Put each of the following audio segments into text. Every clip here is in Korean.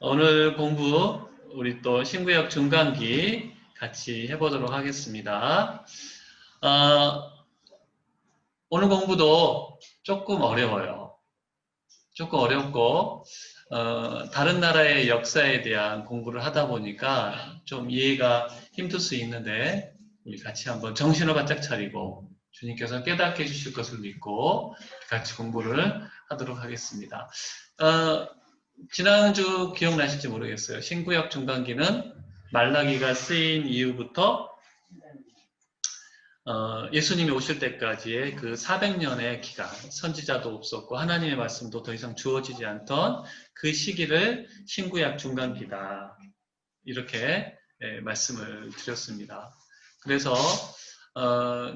오늘 공부 우리 또 신구약 중간기 같이 해보도록 하겠습니다. 오늘 공부도 조금 어려워요. 조금 어렵고 다른 나라의 역사에 대한 공부를 하다 보니까 좀 이해가 힘들 수 있는데 우리 같이 한번 정신을 바짝 차리고 주님께서 깨닫게 해주실 것을 믿고 같이 공부를 하도록 하겠습니다. 지난주 기억나실지 모르겠어요. 신구약 중간기는 말라기가 쓰인 이후부터 예수님이 오실 때까지의 그 400년의 기간, 선지자도 없었고 하나님의 말씀도 더 이상 주어지지 않던 그 시기를 신구약 중간기다. 이렇게 말씀을 드렸습니다. 그래서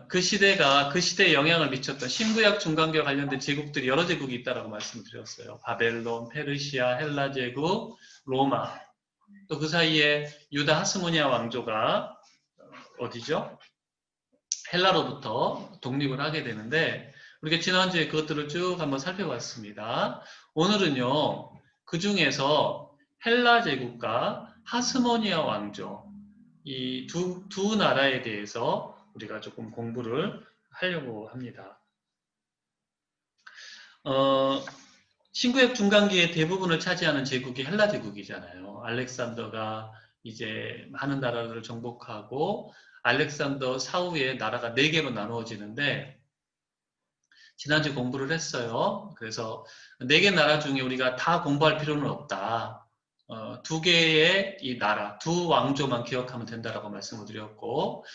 그 시대에 영향을 미쳤던 신구약 중간기와 관련된 제국들이 여러 제국이 있다라고 말씀을 드렸어요. 바벨론, 페르시아, 헬라 제국, 로마. 또 그 사이에 유다 하스모니아 왕조가 어디죠? 헬라로부터 독립을 하게 되는데 우리가 지난주에 그것들을 쭉 한번 살펴봤습니다. 오늘은요. 그 중에서 헬라 제국과 하스모니아 왕조 이 두 나라에 대해서 우리가 조금 공부를 하려고 합니다. 신구약 중간기의 대부분을 차지하는 제국이 헬라 제국이잖아요. 알렉산더가 이제 많은 나라를 정복하고 알렉산더 사후에 나라가 4개로 나누어지는데 지난주 공부를 했어요. 그래서 4개 나라 중에 우리가 다 공부할 필요는 없다. 2개의 이 나라, 2 왕조만 기억하면 된다라고 말씀을 드렸고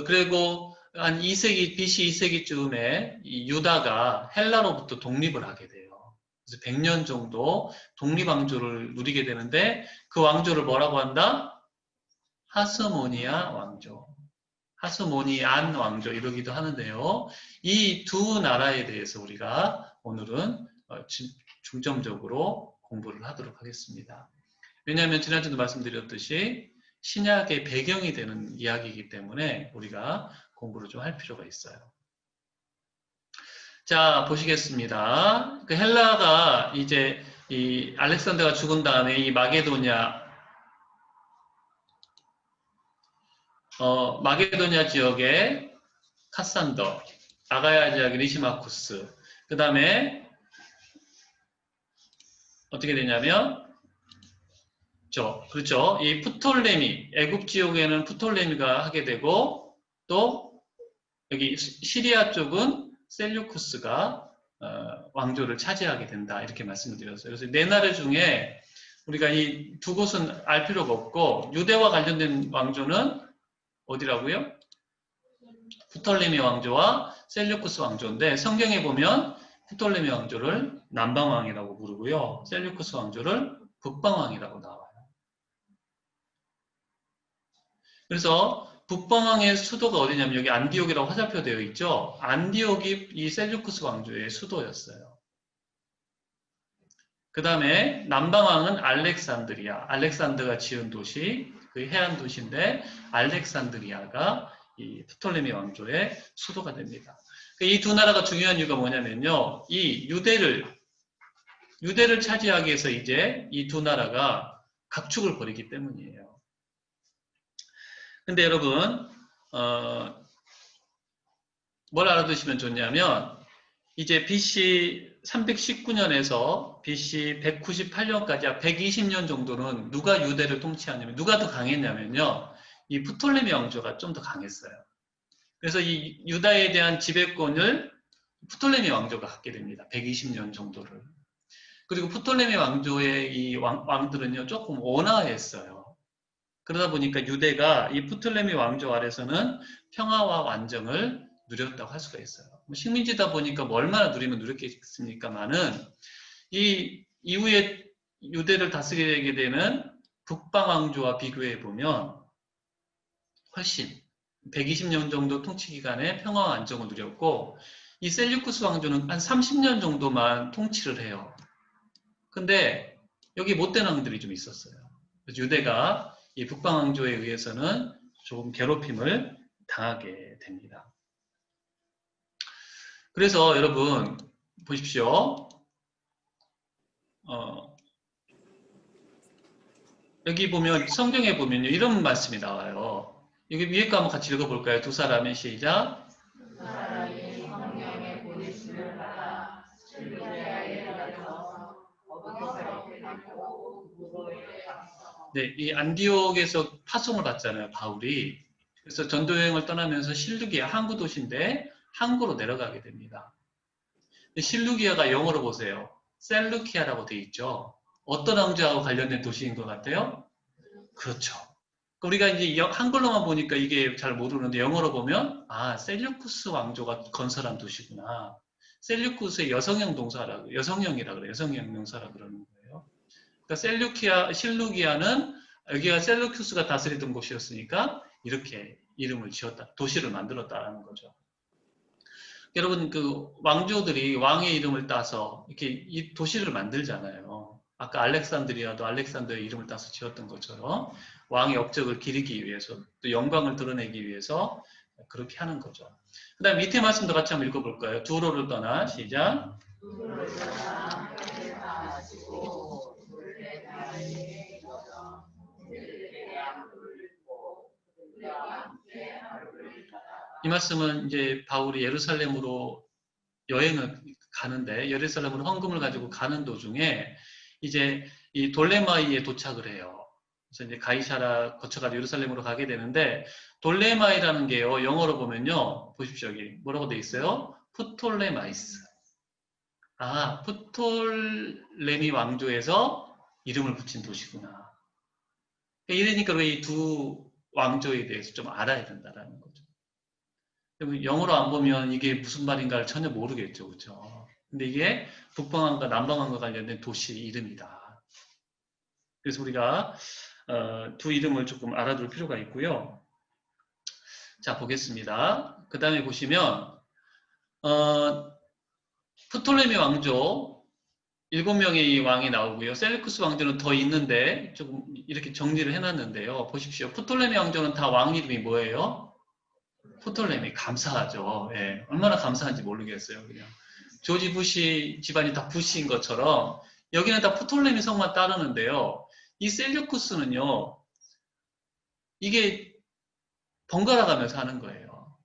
그리고 한 2세기, BC 2세기쯤에 이 유다가 헬라로부터 독립을 하게 돼요. 그래서 100년 정도 독립왕조를 누리게 되는데 그 왕조를 뭐라고 한다? 하스모니아 왕조, 하스모니안 왕조 이러기도 하는데요. 이 두 나라에 대해서 우리가 오늘은 중점적으로 공부를 하도록 하겠습니다. 왜냐하면 지난주도 말씀드렸듯이 신약의 배경이 되는 이야기이기 때문에 우리가 공부를 좀 할 필요가 있어요. 자, 보시겠습니다. 그 헬라가 이제 이 알렉산더가 죽은 다음에 이 마게도냐 지역의 카산더, 아가야 지역의 리시마쿠스, 그 다음에 어떻게 되냐면 그렇죠. 이 프톨레미, 애굽 지역에는 프톨레미가 하게 되고 또 여기 시리아 쪽은 셀류쿠스가 왕조를 차지하게 된다 이렇게 말씀을 드렸어요. 그래서 4나라 중에 우리가 이 두 곳은 알 필요가 없고 유대와 관련된 왕조는 어디라고요? 프톨레미 왕조와 셀류쿠스 왕조인데 성경에 보면 프톨레미 왕조를 남방왕이라고 부르고요. 셀류쿠스 왕조를 북방왕이라고 나와요. 그래서 북방왕의 수도가 어디냐면 여기 안디옥이라고 화살표 되어 있죠. 안디옥이 이 셀류쿠스 왕조의 수도였어요. 그 다음에 남방왕은 알렉산드가 지은 도시, 그 해안 도시인데 알렉산드리아가 이 프톨레미 왕조의 수도가 됩니다. 이 두 나라가 중요한 이유가 뭐냐면요. 이 유대를 차지하기 위해서 이제 이 두 나라가 각축을 벌이기 때문이에요. 근데 여러분, 뭘 알아두시면 좋냐면 이제 BC 319년에서 BC 198년까지 약 120년 정도는 누가 유대를 통치하냐면 누가 더 강했냐면요. 이 프톨레미 왕조가 좀 더 강했어요. 그래서 이 유다에 대한 지배권을 프톨레미 왕조가 갖게 됩니다. 120년 정도를. 그리고 프톨레미 왕조의 이 왕들은요. 조금 온화했어요. 그러다 보니까 유대가 이 프톨레미 왕조 아래서는 평화와 완정을 누렸다고 할 수가 있어요. 식민지다 보니까 뭐 얼마나 누리면 누렸겠습니까만은 이 이후에 유대를 다스리게 되게 되는 북방 왕조와 비교해 보면 훨씬 120년 정도 통치 기간에 평화와 안정을 누렸고 이 셀류쿠스 왕조는 한 30년 정도만 통치를 해요. 근데 여기 못된 왕들이 좀 있었어요. 그래서 유대가 이 북방 왕조에 의해서는 조금 괴롭힘을 당하게 됩니다. 그래서 여러분 보십시오. 여기 보면 성경에 보면요 이런 말씀이 나와요. 여기 위에 거 한번 같이 읽어볼까요? 두 사람의 시작. 두 사람이 성령의 보내심을 받아 실루키아에 이르러서 거기서 회당하고 무로에 갔어. 네, 이 안디옥에서 파송을 받잖아요, 바울이. 그래서 전도 여행을 떠나면서 실루기아 항구 도시인데 항구로 내려가게 됩니다. 실루기아가 영어로 보세요. 셀루키아라고 돼 있죠. 어떤 왕조하고 관련된 도시인 것 같아요? 그렇죠. 우리가 이제 한글로만 보니까 이게 잘 모르는데 영어로 보면 아 셀류쿠스 왕조가 건설한 도시구나. 셀류쿠스의 여성형 동사라고 여성형이라 그래요. 여성형 명사라 그러는 거예요. 그러니까 실루기아는 여기가 셀류쿠스가 다스리던 곳이었으니까 이렇게 이름을 지었다. 도시를 만들었다라는 거죠. 여러분 그 왕조들이 왕의 이름을 따서 이렇게 이 도시를 만들잖아요. 아까 알렉산드리아도 알렉산더의 이름을 따서 지었던 것처럼 왕의 업적을 기리기 위해서 또 영광을 드러내기 위해서 그렇게 하는 거죠. 그 다음 밑에 말씀도 같이 한번 읽어볼까요? 두로를 떠나 시작. 이 말씀은 이제 바울이 예루살렘으로 여행을 가는데 예루살렘으로 헌금을 가지고 가는 도중에 이제 이 돌레마이에 도착을 해요. 그래서 이제 가이사라 거쳐가지고 예루살렘으로 가게 되는데 돌레마이라는 게요 영어로 보면요 보십시오 여기 뭐라고 돼 있어요? 프톨레마이스. 아 프톨레미 왕조에서 이름을 붙인 도시구나. 이러니까 왜 이 두 왕조에 대해서 좀 알아야 된다라는 거죠. 영어로 안 보면 이게 무슨 말인가를 전혀 모르겠죠. 그렇죠? 근데 이게 북방한과 남방한과 관련된 도시 이름이다. 그래서 우리가 두 이름을 조금 알아둘 필요가 있고요. 자, 보겠습니다. 그 다음에 보시면 프톨레미 왕조 7명의 왕이 나오고요. 셀루쿠스 왕조는 더 있는데 조금 이렇게 정리를 해놨는데요. 보십시오. 프톨레미 왕조는 다 왕 이름이 뭐예요? 프톨레미 감사하죠. 예, 얼마나 감사한지 모르겠어요. 그냥 조지 부시 집안이 다 부시인 것처럼 여기는 다 프톨레미 성만 따르는데요. 이 셀류쿠스는요. 이게 번갈아 가면서 하는 거예요.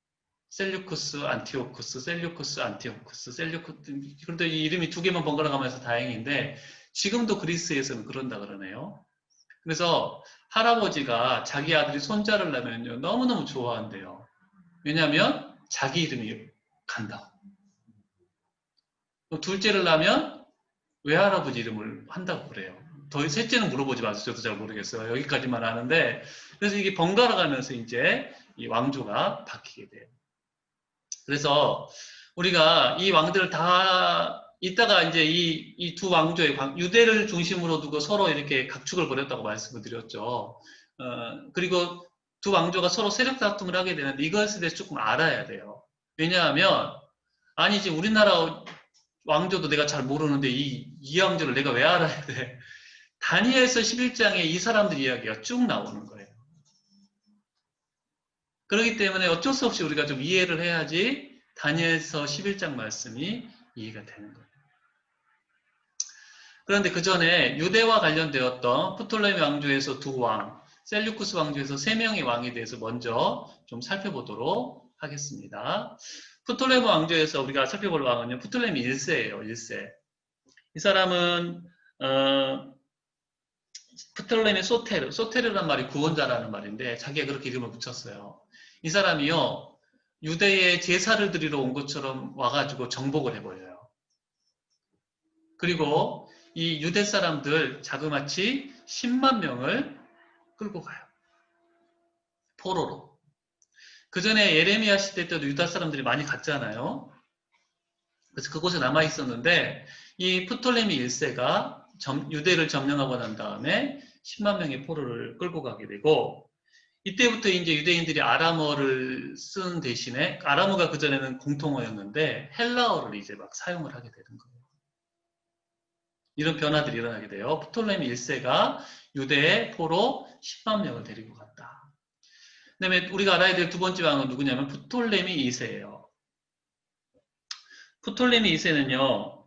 셀류쿠스, 안티오쿠스, 셀류쿠스, 안티오쿠스, 셀류쿠스. 그런데 이 이름이 두 개만 번갈아 가면서 다행인데 지금도 그리스에서는 그런다 그러네요. 그래서 할아버지가 자기 아들이 손자를 낳으면요. 너무너무 좋아한대요. 왜냐하면 자기 이름이 간다. 둘째를 낳으면 외할아버지 이름을 한다고 그래요. 더 셋째는 물어보지 마세요. 저도 잘 모르겠어요. 여기까지만 아는데 그래서 이게 번갈아 가면서 이제 이 왕조가 바뀌게 돼요. 그래서 우리가 이 왕들을 다 이따가 이제 이 두 왕조의 유대를 중심으로 두고 서로 이렇게 각축을 벌였다고 말씀을 드렸죠. 그리고 두 왕조가 서로 세력 다툼을 하게 되는데 이것에 대해서 조금 알아야 돼요. 왜냐하면 아니지 우리나라 왕조도 내가 잘 모르는데 이 왕조를 내가 왜 알아야 돼? 다니엘서 11장에 이 사람들 이야기가 쭉 나오는 거예요. 그렇기 때문에 어쩔 수 없이 우리가 좀 이해를 해야지 다니엘서 11장 말씀이 이해가 되는 거예요. 그런데 그 전에 유대와 관련되었던 프톨레미 왕조에서 두 왕, 셀류쿠스 왕조에서 세 명의 왕에 대해서 먼저 좀 살펴보도록 하겠습니다. 프톨레미 왕조에서 우리가 살펴볼 왕은요, 프톨레미 1세예요, 1세. 이 사람은, 프톨레미 소테르란 말이 구원자라는 말인데, 자기가 그렇게 이름을 붙였어요. 이 사람이요, 유대에 제사를 드리러 온 것처럼 와가지고 정복을 해버려요. 그리고 이 유대 사람들 자그마치 10만 명을 끌고 가요. 포로로. 그 전에 예레미야 시대 때도 유다 사람들이 많이 갔잖아요. 그래서 그곳에 남아 있었는데 이 프톨레미 1세가 유대를 점령하고 난 다음에 10만 명의 포로를 끌고 가게 되고 이때부터 이제 유대인들이 아람어를 쓰는 대신에 아람어가 그 전에는 공통어였는데 헬라어를 이제 막 사용을 하게 되는 거예요. 이런 변화들이 일어나게 돼요. 프톨레미 1세가 유대의 포로 10만 명을 데리고 갔다. 그 다음에 우리가 알아야 될 두 번째 왕은 누구냐면 프톨레미 2세예요. 프톨레미 2세는요,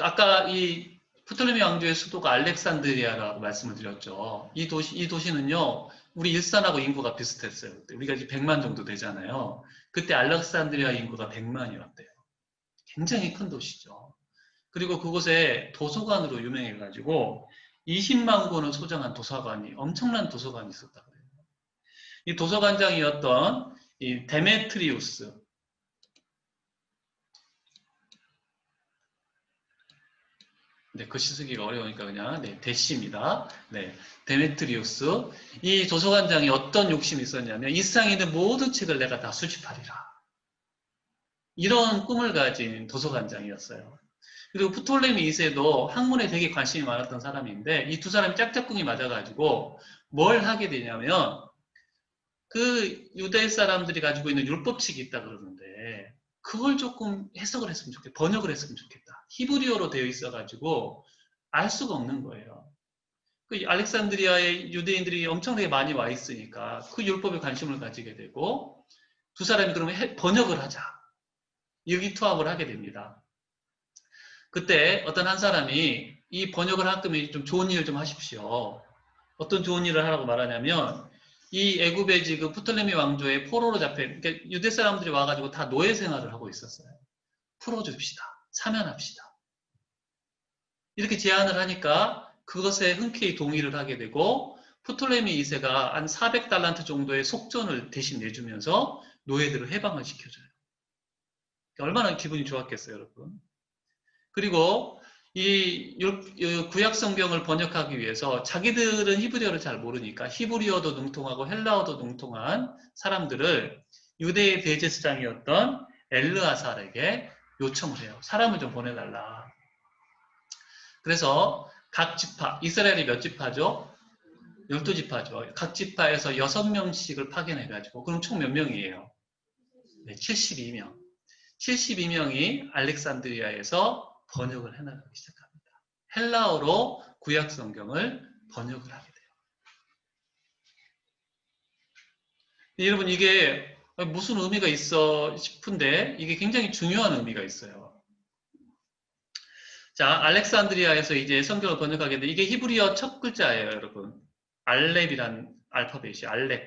아까 이 프톨레미 왕조의 수도가 알렉산드리아라고 말씀을 드렸죠. 이 도시는요, 우리 일산하고 인구가 비슷했어요. 그때 우리가 이제 100만 정도 되잖아요. 그때 알렉산드리아 인구가 100만이었대요. 굉장히 큰 도시죠. 그리고 그곳에 도서관으로 유명해가지고 20만 권을 소장한 도서관이, 엄청난 도서관이 있었다 그래요. 이 도서관장이었던 이 데메트리우스, 네, 글씨 쓰기가 어려우니까 그냥, 네, 대시입니다. 네, 데메트리우스. 이 도서관장이 어떤 욕심이 있었냐면, 이 세상에 있는 모든 책을 내가 다 수집하리라. 이런 꿈을 가진 도서관장이었어요. 그리고 프톨레미 2세도 학문에 되게 관심이 많았던 사람인데, 이 두 사람이 짝짝꿍이 맞아가지고, 뭘 하게 되냐면, 그 유대 사람들이 가지고 있는 율법칙이 있다 그러는데, 그걸 조금 해석을 했으면 좋겠다. 번역을 했으면 좋겠다. 히브리어로 되어 있어가지고 알 수가 없는 거예요. 그 알렉산드리아에 유대인들이 엄청나게 많이 와 있으니까 그 율법에 관심을 가지게 되고 두 사람이 그러면 번역을 하자. 의기투합을 하게 됩니다. 그때 어떤 한 사람이 이 번역을 할 거면 좀 좋은 일을 좀 하십시오. 어떤 좋은 일을 하라고 말하냐면 이 애굽의 지금 프톨레미 왕조의 포로로 잡힌 그러니까 유대 사람들이 와가지고 다 노예 생활을 하고 있었어요. 풀어줍시다. 사면합시다. 이렇게 제안을 하니까 그것에 흔쾌히 동의를 하게 되고 프톨레미 2세가 한 400달란트 정도의 속전을 대신 내주면서 노예들을 해방을 시켜줘요. 얼마나 기분이 좋았겠어요, 여러분. 그리고 이 구약 성경을 번역하기 위해서 자기들은 히브리어를 잘 모르니까 히브리어도 능통하고 헬라어도 능통한 사람들을 유대의 대제사장이었던 엘르아살에게 요청을 해요. 사람을 좀 보내달라. 그래서 각 지파, 이스라엘이 몇 지파죠? 12지파죠. 각 지파에서 6명씩을 파견해가지고, 그럼 총 몇 명이에요? 네, 72명. 72명이 알렉산드리아에서 번역을 해나가기 시작합니다. 헬라어로 구약 성경을 번역을 하게 돼요. 여러분, 이게 무슨 의미가 있어 싶은데, 이게 굉장히 중요한 의미가 있어요. 자, 알렉산드리아에서 이제 성경을 번역하게 되는데, 이게 히브리어 첫 글자예요, 여러분. 알렙이란 알파벳이 알렙.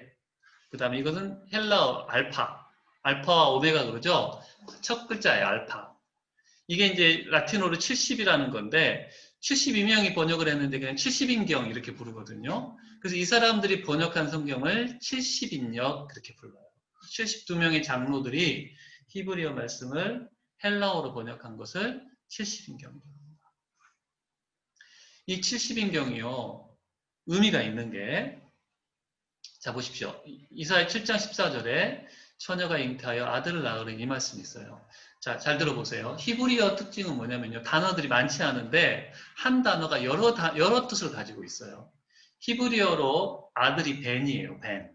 그 다음에 이것은 헬라어 알파. 알파와 오메가 그러죠? 첫 글자예요, 알파. 이게 이제 라틴어로 70이라는 건데 72명이 번역을 했는데 그냥 70인경 이렇게 부르거든요. 그래서 이 사람들이 번역한 성경을 70인역 그렇게 불러요. 72명의 장로들이 히브리어 말씀을 헬라어로 번역한 것을 70인경이라고 합니다. 이 70인경이요. 의미가 있는 게 자 보십시오. 이사야 7장 14절에 처녀가 잉태하여 아들을 낳으리 이 말씀이 있어요. 자, 잘 들어보세요. 히브리어 특징은 뭐냐면요. 단어들이 많지 않은데 한 단어가 여러 뜻을 가지고 있어요. 히브리어로 아들이 벤이에요. 벤.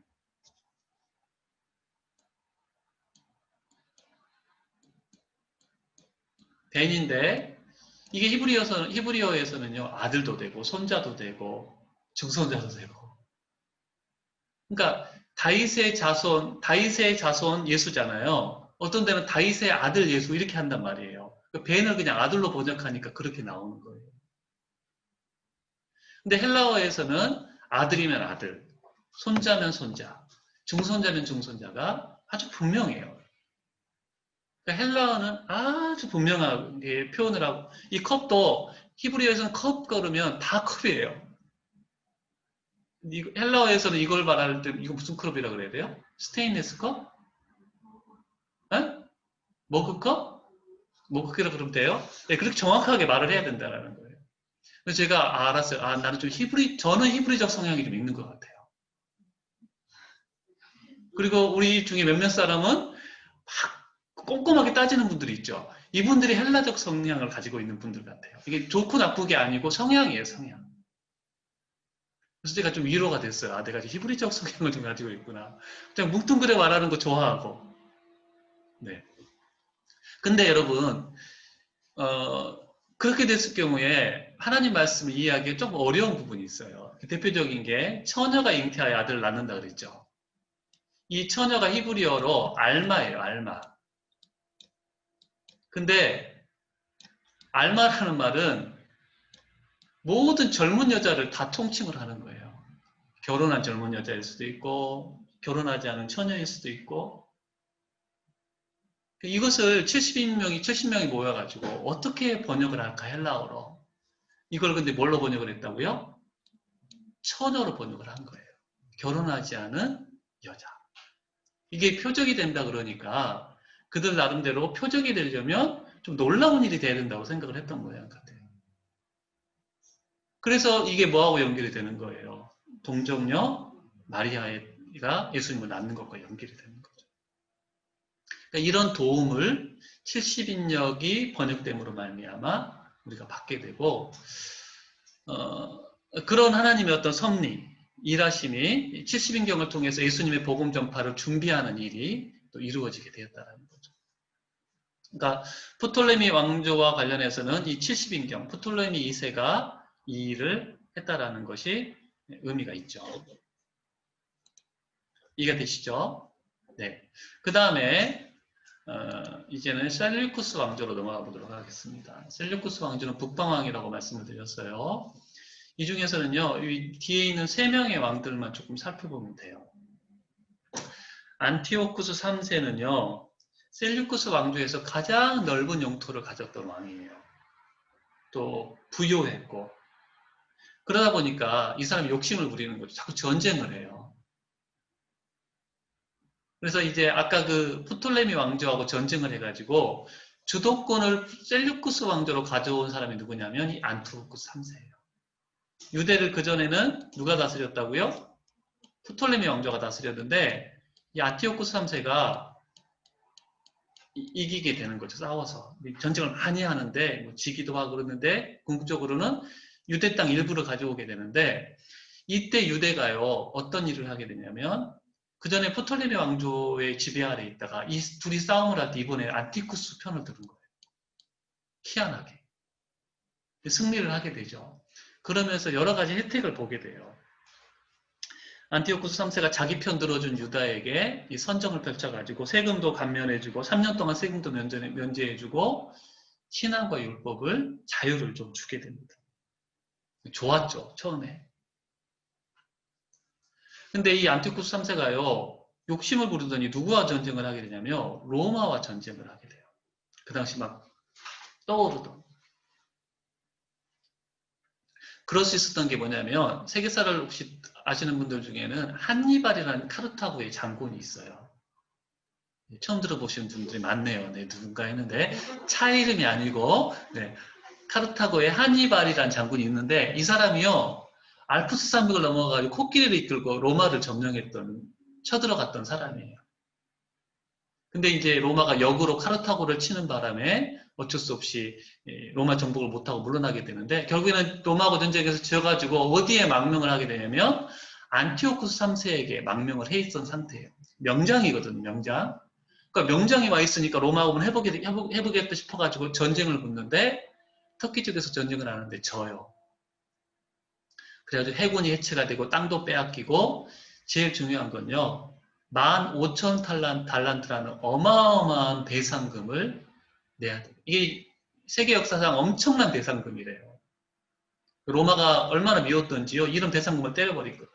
벤인데 이게 히브리어에서는요. 아들도 되고 손자도 되고 증손자도 되고 그러니까 다윗의 자손 예수잖아요. 어떤 데는 다윗의 아들 예수 이렇게 한단 말이에요. 벤을 그냥 아들로 번역하니까 그렇게 나오는 거예요. 근데 헬라어에서는 아들이면 아들, 손자면 손자, 증손자면 증손자가 아주 분명해요. 그러니까 헬라어는 아주 분명하게 표현을 하고 이 컵도 히브리어에서는 컵 걸으면 다 컵이에요. 헬라어에서는 이걸 말할 때 이거 무슨 컵이라고 그래야 돼요? 스테인리스 컵? 에? 머그컵? 머그컵이라고 그러면 돼요? 네, 그렇게 정확하게 말을 해야 된다는 거예요. 그래서 제가 알았어요. 나는 좀 저는 히브리적 성향이 좀 있는 것 같아요. 그리고 우리 중에 몇몇 사람은 막 꼼꼼하게 따지는 분들이 있죠. 이분들이 헬라적 성향을 가지고 있는 분들 같아요. 이게 좋고 나쁘게 아니고 성향이에요, 성향. 그래서 제가 좀 위로가 됐어요. 내가 히브리적 성향을 좀 가지고 있구나. 그냥 뭉뚱그려 말하는 거 좋아하고. 네. 근데 여러분, 그렇게 됐을 경우에 하나님 말씀을 이해하기가 좀 어려운 부분이 있어요. 대표적인 게 처녀가 잉태하여 아들을 낳는다 그랬죠. 이 처녀가 히브리어로 알마예요, 알마. 근데 알마라는 말은 모든 젊은 여자를 다 통칭을 하는 거예요. 결혼한 젊은 여자일 수도 있고 결혼하지 않은 처녀일 수도 있고 이것을 70명이 모여가지고 어떻게 번역을 할까 헬라어로 이걸 근데 뭘로 번역을 했다고요? 처녀로 번역을 한 거예요. 결혼하지 않은 여자. 이게 표적이 된다 그러니까 그들 나름대로 표적이 되려면 좀 놀라운 일이 돼야 된다고 생각을 했던 모양 같아요. 그래서 이게 뭐하고 연결이 되는 거예요? 동정녀 마리아가 예수님을 낳는 것과 연결이 되는 거죠. 그러니까 이런 도움을 70인역이 번역됨으로 말미암아 우리가 받게 되고 그런 하나님의 어떤 섭리, 일하심이 70인경을 통해서 예수님의 복음 전파를 준비하는 일이 또 이루어지게 되었다는 거죠. 그러니까 프톨레미 왕조와 관련해서는 이 70인경, 프톨레미 2세가 이 일을 했다라는 것이 의미가 있죠. 이해가 되시죠? 네. 그 다음에 이제는 셀류쿠스 왕조로 넘어가 보도록 하겠습니다. 셀류쿠스 왕조는 북방왕이라고 말씀을 드렸어요. 이 중에서는요, 이 뒤에 있는 3명의 왕들만 조금 살펴보면 돼요. 안티오쿠스 3세는요, 셀류쿠스 왕조에서 가장 넓은 영토를 가졌던 왕이에요. 또 부유했고 그러다 보니까 이 사람이 욕심을 부리는 거죠. 자꾸 전쟁을 해요. 그래서 이제 아까 그 프톨레미 왕조하고 전쟁을 해가지고 주도권을 셀류쿠스 왕조로 가져온 사람이 누구냐면 이 안티오쿠스 3세예요. 유대를 그전에는 누가 다스렸다고요? 프톨레미 왕조가 다스렸는데 이 안티오쿠스 3세가 이기게 되는 거죠. 싸워서. 전쟁을 많이 하는데 뭐 지기도 하고 그러는데 궁극적으로는 유대 땅 일부를 가져오게 되는데 이때 유대가요. 어떤 일을 하게 되냐면 그 전에 프톨레미 왕조의 지배 아래 있다가 이 둘이 싸움을 할 때 이번에 안티쿠스 편을 들은 거예요. 희한하게. 승리를 하게 되죠. 그러면서 여러 가지 혜택을 보게 돼요. 안티오쿠스 3세가 자기 편 들어준 유다에게 이 선정을 펼쳐가지고 세금도 감면해주고 3년 동안 세금도 면제해주고 신앙과 율법을 자유를 좀 주게 됩니다. 좋았죠, 처음에. 근데 이 안티오쿠스 3세가요, 욕심을 부르더니 누구와 전쟁을 하게 되냐면 로마와 전쟁을 하게 돼요. 그 당시 막 떠오르던. 그럴 수 있었던 게 뭐냐면 세계사를 혹시 아시는 분들 중에는 한니발이라는 카르타고의 장군이 있어요. 처음 들어보시는 분들이 많네요. 네, 누군가 했는데 차 이름이 아니고 네, 카르타고의 한니발이라는 장군이 있는데 이 사람이요. 알프스 산맥을 넘어가지고 코끼리를 이끌고 로마를 점령했던 쳐들어갔던 사람이에요. 근데 이제 로마가 역으로 카르타고를 치는 바람에 어쩔 수 없이 로마 정복을 못하고 물러나게 되는데 결국에는 로마하고 전쟁에서 져가지고 어디에 망명을 하게 되냐면 안티오쿠스 3세에게 망명을 해 있던 상태예요. 명장이거든요. 명장. 그러니까 명장이 와 있으니까 로마하고는 해보겠다 싶어가지고 전쟁을 붙는데 터키 쪽에서 전쟁을 하는데 져요. 그래가지고 해군이 해체가 되고 땅도 빼앗기고 제일 중요한 건요. 15,000달란트라는 어마어마한 배상금을 내야 돼요. 이게 세계 역사상 엄청난 배상금이래요. 로마가 얼마나 미웠던지요. 이런 배상금을 때려버린 거예요.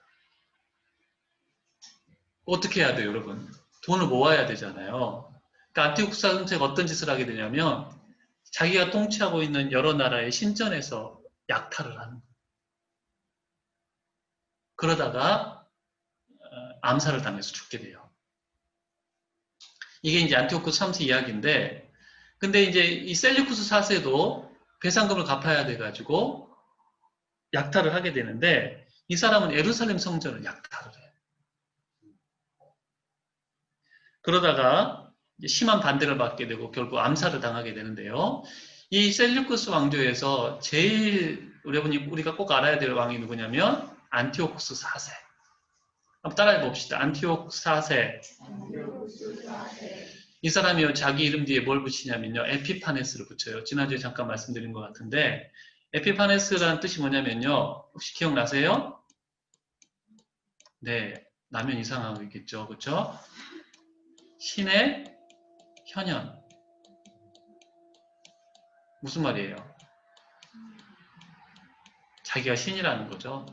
어떻게 해야 돼요, 여러분? 돈을 모아야 되잖아요. 그러니까 안티오쿠스 3세가 어떤 짓을 하게 되냐면 자기가 통치하고 있는 여러 나라의 신전에서 약탈을 하는 거예요. 그러다가 암살을 당해서 죽게 돼요. 이게 이제 안티오쿠스 3세 이야기인데 근데 이제 이 셀류쿠스 4세도 배상금을 갚아야 돼가지고 약탈을 하게 되는데 이 사람은 예루살렘 성전을 약탈을 해요. 그러다가 심한 반대를 받게 되고 결국 암살을 당하게 되는데요. 이 셀류쿠스 왕조에서 제일 우리가 꼭 알아야 될 왕이 누구냐면 안티오쿠스 4세. 한번 따라해 봅시다. 안티오쿠스 4세. 이 사람이요, 자기 이름 뒤에 뭘 붙이냐면요, 에피파네스를 붙여요. 지난주에 잠깐 말씀드린 것 같은데, 에피파네스라는 뜻이 뭐냐면요, 혹시 기억나세요? 네, 나면 이상하고 있겠죠, 그렇죠? 신의 현현. 무슨 말이에요? 자기가 신이라는 거죠.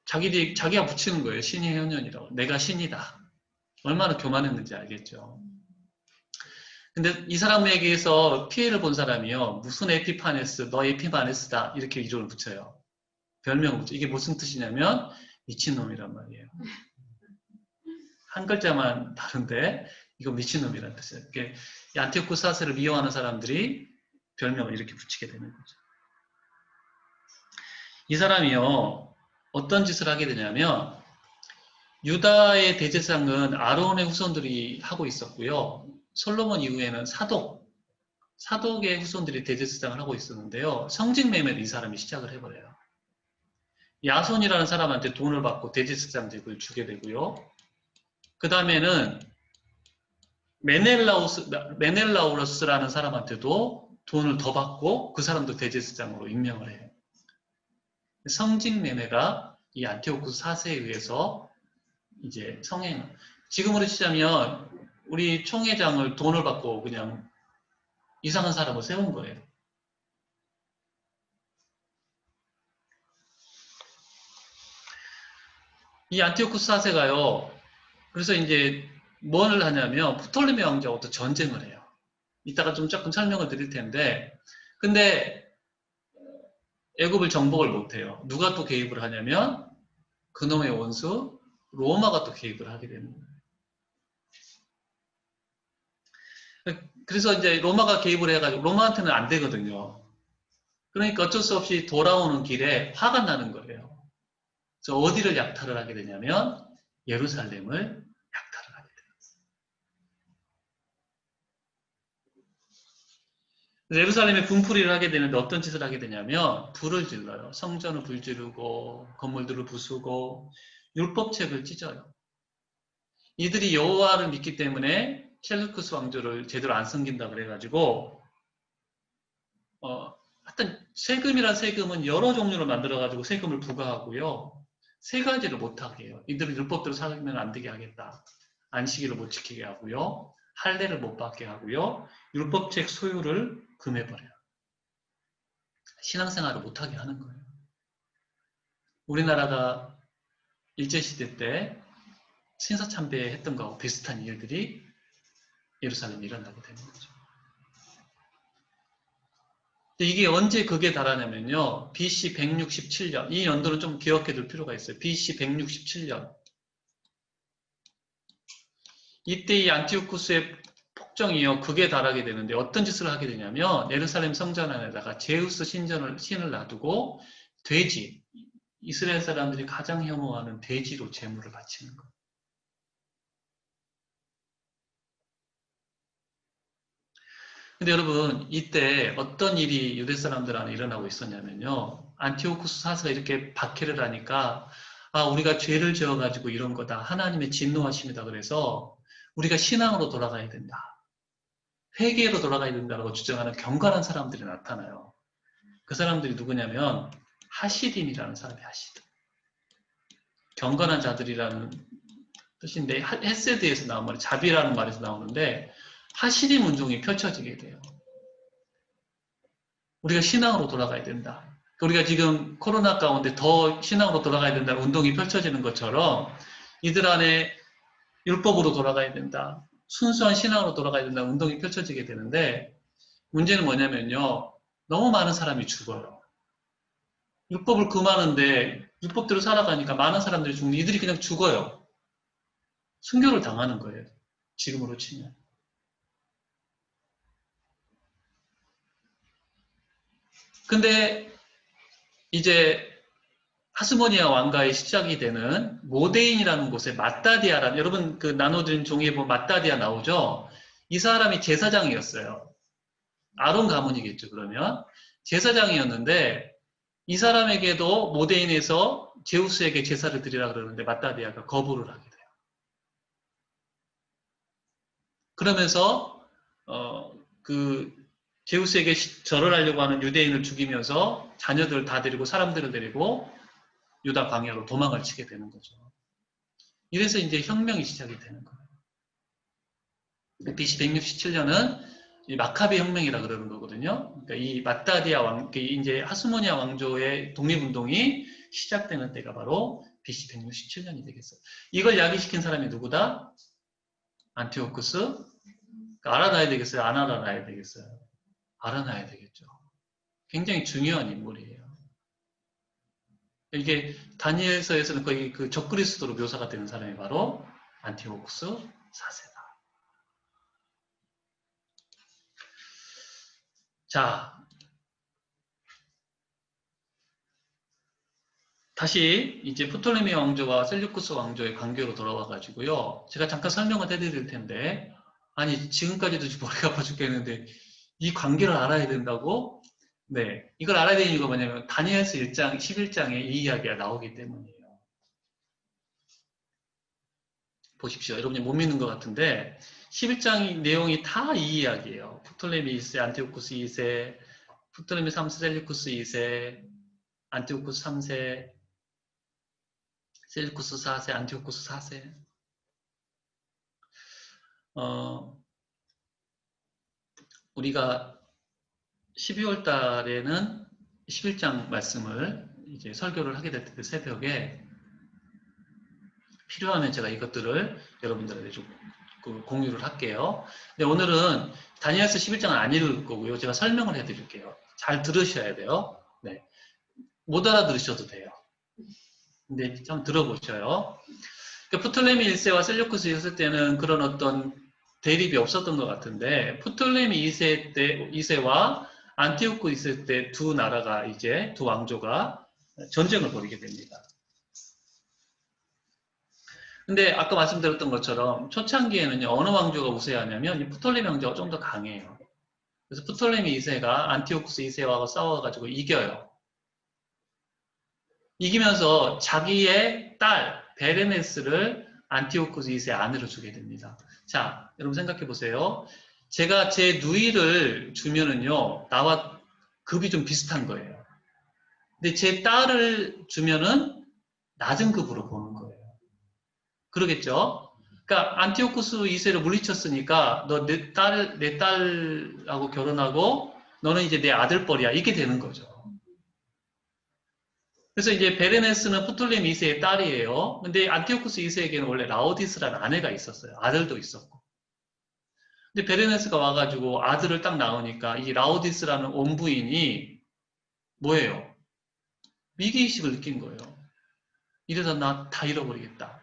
자기가 붙이는 거예요. 신의 현현이라고. 내가 신이다. 얼마나 교만했는지 알겠죠. 근데 이 사람에게서 피해를 본 사람이요. 무슨 에피파네스, 너 에피파네스다. 이렇게 이름을 붙여요. 별명을 붙여요. 이게 무슨 뜻이냐면 미친놈이란 말이에요. 한 글자만 다른데 이거 미친놈이라는 뜻이에요. 이 안티오쿠스 사세를 미워하는 사람들이 별명을 이렇게 붙이게 되는 거죠. 이 사람이요. 어떤 짓을 하게 되냐면 유다의 대제사장은 아론의 후손들이 하고 있었고요. 솔로몬 이후에는 사독의 후손들이 대제사장을 하고 있었는데요. 성직매매를 이 사람이 시작을 해버려요. 야손이라는 사람한테 돈을 받고 대제사장직을 주게 되고요. 그 다음에는 메넬라우러스라는 사람한테도 돈을 더 받고 그 사람도 대제사장으로 임명을 해요. 성직매매가 이 안티오쿠스 4세에 의해서 이제 지금으로 치자면 우리 총회장을 돈을 받고 그냥 이상한 사람을 세운 거예요. 이 안티오쿠스 4세가요. 그래서 이제 뭘 하냐면 프톨레미 왕자하고 또 전쟁을 해요. 이따가 좀 조금 설명을 드릴 텐데 근데 애굽을 정복을 못해요. 누가 또 개입을 하냐면 그놈의 원수 로마가 또 개입을 하게 되는 거예요. 그래서 이제 로마가 개입을 해가지고 로마한테는 안 되거든요. 그러니까 어쩔 수 없이 돌아오는 길에 화가 나는 거예요. 그래서 어디를 약탈을 하게 되냐면 예루살렘을 약탈을 하게 돼요. 예루살렘에 분풀이를 하게 되는데 어떤 짓을 하게 되냐면 불을 질러요. 성전을 불 지르고 건물들을 부수고 율법책을 찢어요. 이들이 여호와를 믿기 때문에 셀루쿠스 왕조를 제대로 안 섬긴다 그래가지고 하여튼 세금이란 세금은 여러 종류로 만들어가지고 세금을 부과하고요. 세 가지를 못하게 해요. 이들은 율법대로 살면 안 되게 하겠다. 안식일을 못 지키게 하고요. 할례를 못 받게 하고요. 율법책 소유를 금해버려요. 신앙생활을 못하게 하는 거예요. 우리나라가 일제시대 때 신사참배했던 거하고 비슷한 일들이 예루살렘에 일어나게 되는 거죠. 이게 언제 극에 달하냐면요. BC 167년. 이 연도는 좀 기억해 둘 필요가 있어요. BC 167년. 이때 이 안티오쿠스의 폭정이요. 극에 달하게 되는데 어떤 짓을 하게 되냐면 예루살렘 성전 안에다가 제우스 신을 놔두고 돼지, 이스라엘 사람들이 가장 혐오하는 돼지로 제물을 바치는 거예요. 근데 여러분 이때 어떤 일이 유대 사람들 안에 일어나고 있었냐면요. 안티오쿠스 사사가 이렇게 박해를 하니까 우리가 죄를 지어가지고 이런 거다. 하나님의 진노하심이다. 그래서 우리가 신앙으로 돌아가야 된다. 회개로 돌아가야 된다고 주장하는 경건한 사람들이 나타나요. 그 사람들이 누구냐면 하시딤이라는 사람이 하시딤. 경건한 자들이라는 뜻인데 헤세드에서 나온 말이 자비라는 말에서 나오는데 하시딤 운동이 펼쳐지게 돼요. 우리가 신앙으로 돌아가야 된다. 우리가 지금 코로나 가운데 더 신앙으로 돌아가야 된다는 운동이 펼쳐지는 것처럼 이들 안에 율법으로 돌아가야 된다. 순수한 신앙으로 돌아가야 된다는 운동이 펼쳐지게 되는데 문제는 뭐냐면요. 너무 많은 사람이 죽어요. 율법을 금하는데 율법대로 살아가니까 많은 사람들이 죽는데 이들이 그냥 죽어요. 순교를 당하는 거예요. 지금으로 치면. 근데 이제 하스모니아 왕가의 시작이 되는 모데인이라는 곳에 마따디아라는 여러분 그 나눠드린 종이에 보면 마따디아 나오죠? 이 사람이 제사장이었어요. 아론 가문이겠죠, 그러면. 제사장이었는데 이 사람에게도 모데인에서 제우스에게 제사를 드리라 그러는데 마따디아가 거부를 하게 돼요. 그러면서 제우스에게 절을 하려고 하는 유대인을 죽이면서 자녀들을 다 데리고 사람들을 데리고 유다 광야로 도망을 치게 되는 거죠. 이래서 이제 혁명이 시작이 되는 거예요. BC 167년은 이 마카비 혁명이라 그러는 거거든요. 그러니까 이 마따디아 왕, 이제 하스모니아 왕조의 독립운동이 시작되는 때가 바로 BC 167년이 되겠어요. 이걸 야기시킨 사람이 누구다? 안티오쿠스? 그러니까 알아놔야 되겠어요? 안 알아놔야 되겠어요? 알아놔야 되겠죠. 굉장히 중요한 인물이에요. 이게 다니엘서에서는 거의 그 적그리스도로 묘사가 되는 사람이 바로 안티오쿠스 4세다. 자, 다시 이제 프톨레미 왕조와 셀류쿠스 왕조의 관계로 돌아와 가지고요. 제가 잠깐 설명을 해드릴 텐데, 아니 지금까지도 지금 머리가 아파 죽겠는데 이 관계를 알아야 된다고? 네, 이걸 알아야 되는 이유가 뭐냐면 다니엘서 1장, 11장에 이 이야기가 나오기 때문이에요. 보십시오. 여러분이 못 믿는 것 같은데 11장 내용이 다 이 이야기예요. 프톨레미 2세, 안티오쿠스 2세, 프톨레미 3세, 셀류쿠스 2세, 안티오쿠스 3세, 셀류쿠스 4세, 안티오쿠스 4세. 우리가 12월 달에는 11장 말씀을 이제 설교를 하게 될 텐데 새벽에 필요하면 제가 이것들을 여러분들에게 좀 공유를 할게요. 근데 오늘은 다니엘서 11장은 안 읽을 거고요. 제가 설명을 해드릴게요. 잘 들으셔야 돼요. 네. 못 알아들으셔도 돼요. 근데 좀 들어보셔요. 그러니까 프톨레미 1세와 셀류쿠스 1세 때는 그런 어떤 대립이 없었던 것 같은데 프톨레미 2세와 안티오쿠 2세 때 두 나라가 이제 두 왕조가 전쟁을 벌이게 됩니다. 근데 아까 말씀드렸던 것처럼 초창기에는요 어느 왕조가 우세하냐면 이 프톨레미 왕조가 좀 더 강해요. 그래서 프톨레미 2세가 안티오쿠스 2세와 싸워가지고 이겨요. 이기면서 자기의 딸 베레네스를 안티오쿠스 2세 아내로 주게 됩니다. 자, 여러분 생각해 보세요. 제가 제 누이를 주면은요, 나와 급이 좀 비슷한 거예요. 근데 제 딸을 주면은 낮은 급으로 보는 거예요. 그러겠죠? 그러니까 안티오쿠스 2세를 물리쳤으니까 너 내 딸하고 결혼하고 너는 이제 내 아들뻘이야. 이렇게 되는 거죠. 그래서 이제 베레네스는 프톨레미 2세의 딸이에요. 근데 안티오쿠스 2세에게는 원래 라오디스라는 아내가 있었어요. 아들도 있었고. 근데 베레네스가 와가지고 아들을 딱 낳으니까 이 라오디스라는 온부인이 뭐예요? 위기의식을 느낀 거예요. 이래서 나 다 잃어버리겠다.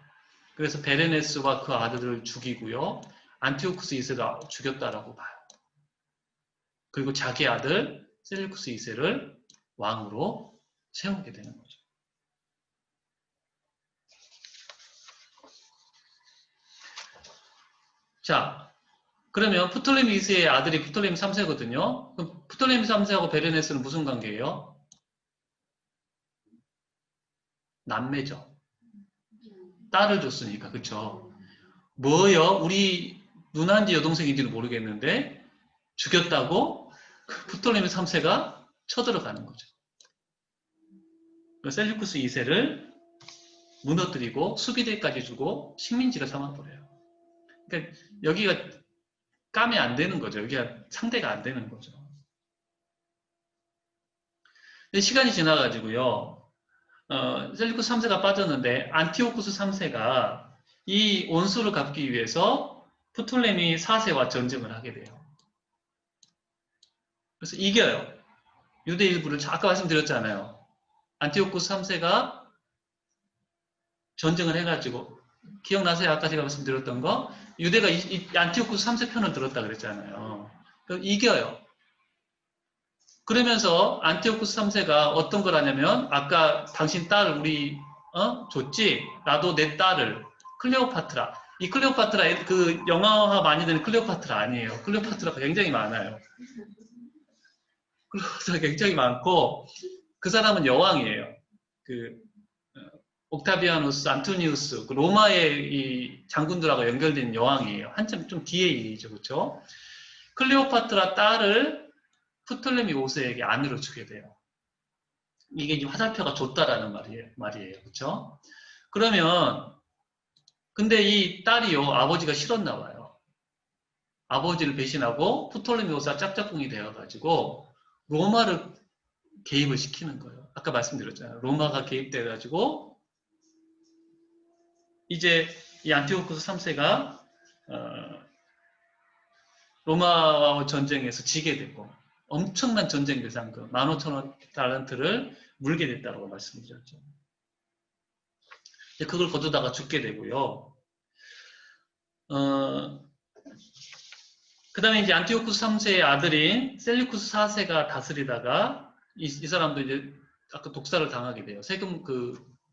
그래서 베레네스와 그 아들을 죽이고요. 안티오쿠스 2세가 죽였다라고 봐요. 그리고 자기 아들 셀류쿠스 2세를 왕으로 세우게 되는 거죠. 자, 그러면 프톨레미 2세의 아들이 프톨레미 3세거든요. 그럼 프톨레미 3세하고 베레네스는 무슨 관계예요? 남매죠. 딸을 줬으니까, 그쵸? 뭐요? 우리 누나인지 여동생인지는 모르겠는데 죽였다고 프톨레미 3세가 쳐들어가는 거죠. 셀류쿠스 2세를 무너뜨리고 수비대까지 주고 식민지를 삼아버려요. 그러니까 여기가 까면 안 되는 거죠. 여기가 상대가 안 되는 거죠. 근데 시간이 지나가지고요. 셀류쿠스 3세가 빠졌는데 안티오쿠스 3세가 이 원수를 갚기 위해서 프톨레미 4세와 전쟁을 하게 돼요. 그래서 이겨요. 유대 일부를 아까 말씀드렸잖아요. 안티오쿠스 3세가 전쟁을 해가지고 기억나세요? 아까 제가 말씀드렸던 거? 유대가 안티오쿠스 3세 편을 들었다 그랬잖아요. 이겨요. 그러면서 안티오쿠스 3세가 어떤 걸 하냐면 아까 당신 딸을 우리 줬지? 나도 내 딸을 클레오파트라. 이 클레오파트라 그 영화화 많이 되는 클레오파트라 아니에요. 클레오파트라가 굉장히 많아요. 클레오파트라가 굉장히 많고 그 사람은 여왕이에요. 그 옥타비아누스, 안토니우스, 그 로마의 이 장군들하고 연결된 여왕이에요. 한참 좀 뒤에 일이죠, 그렇죠? 클레오파트라 딸을 프톨레미 5세에게 아내로 주게 돼요. 이게 이제 화살표가 줬다라는 말이에요, 그렇죠? 그러면 근데 이 딸이요 아버지가 싫었나 봐요. 아버지를 배신하고 프톨레미오스가 짝짝꿍이 되어가지고 로마를 개입을 시키는 거예요. 아까 말씀드렸잖아요. 로마가 개입돼가지고 이제 이 안티오쿠스 3세가 로마와 전쟁에서 지게 되고 엄청난 전쟁 배상금 15,000달란트를 물게 됐다고 말씀드렸죠. 그걸 거두다가 죽게 되고요. 그 다음에 이제 안티오쿠스 3세의 아들인 셀리쿠스 4세가 다스리다가 이 사람도 이제 아까 독사를 당하게 돼요.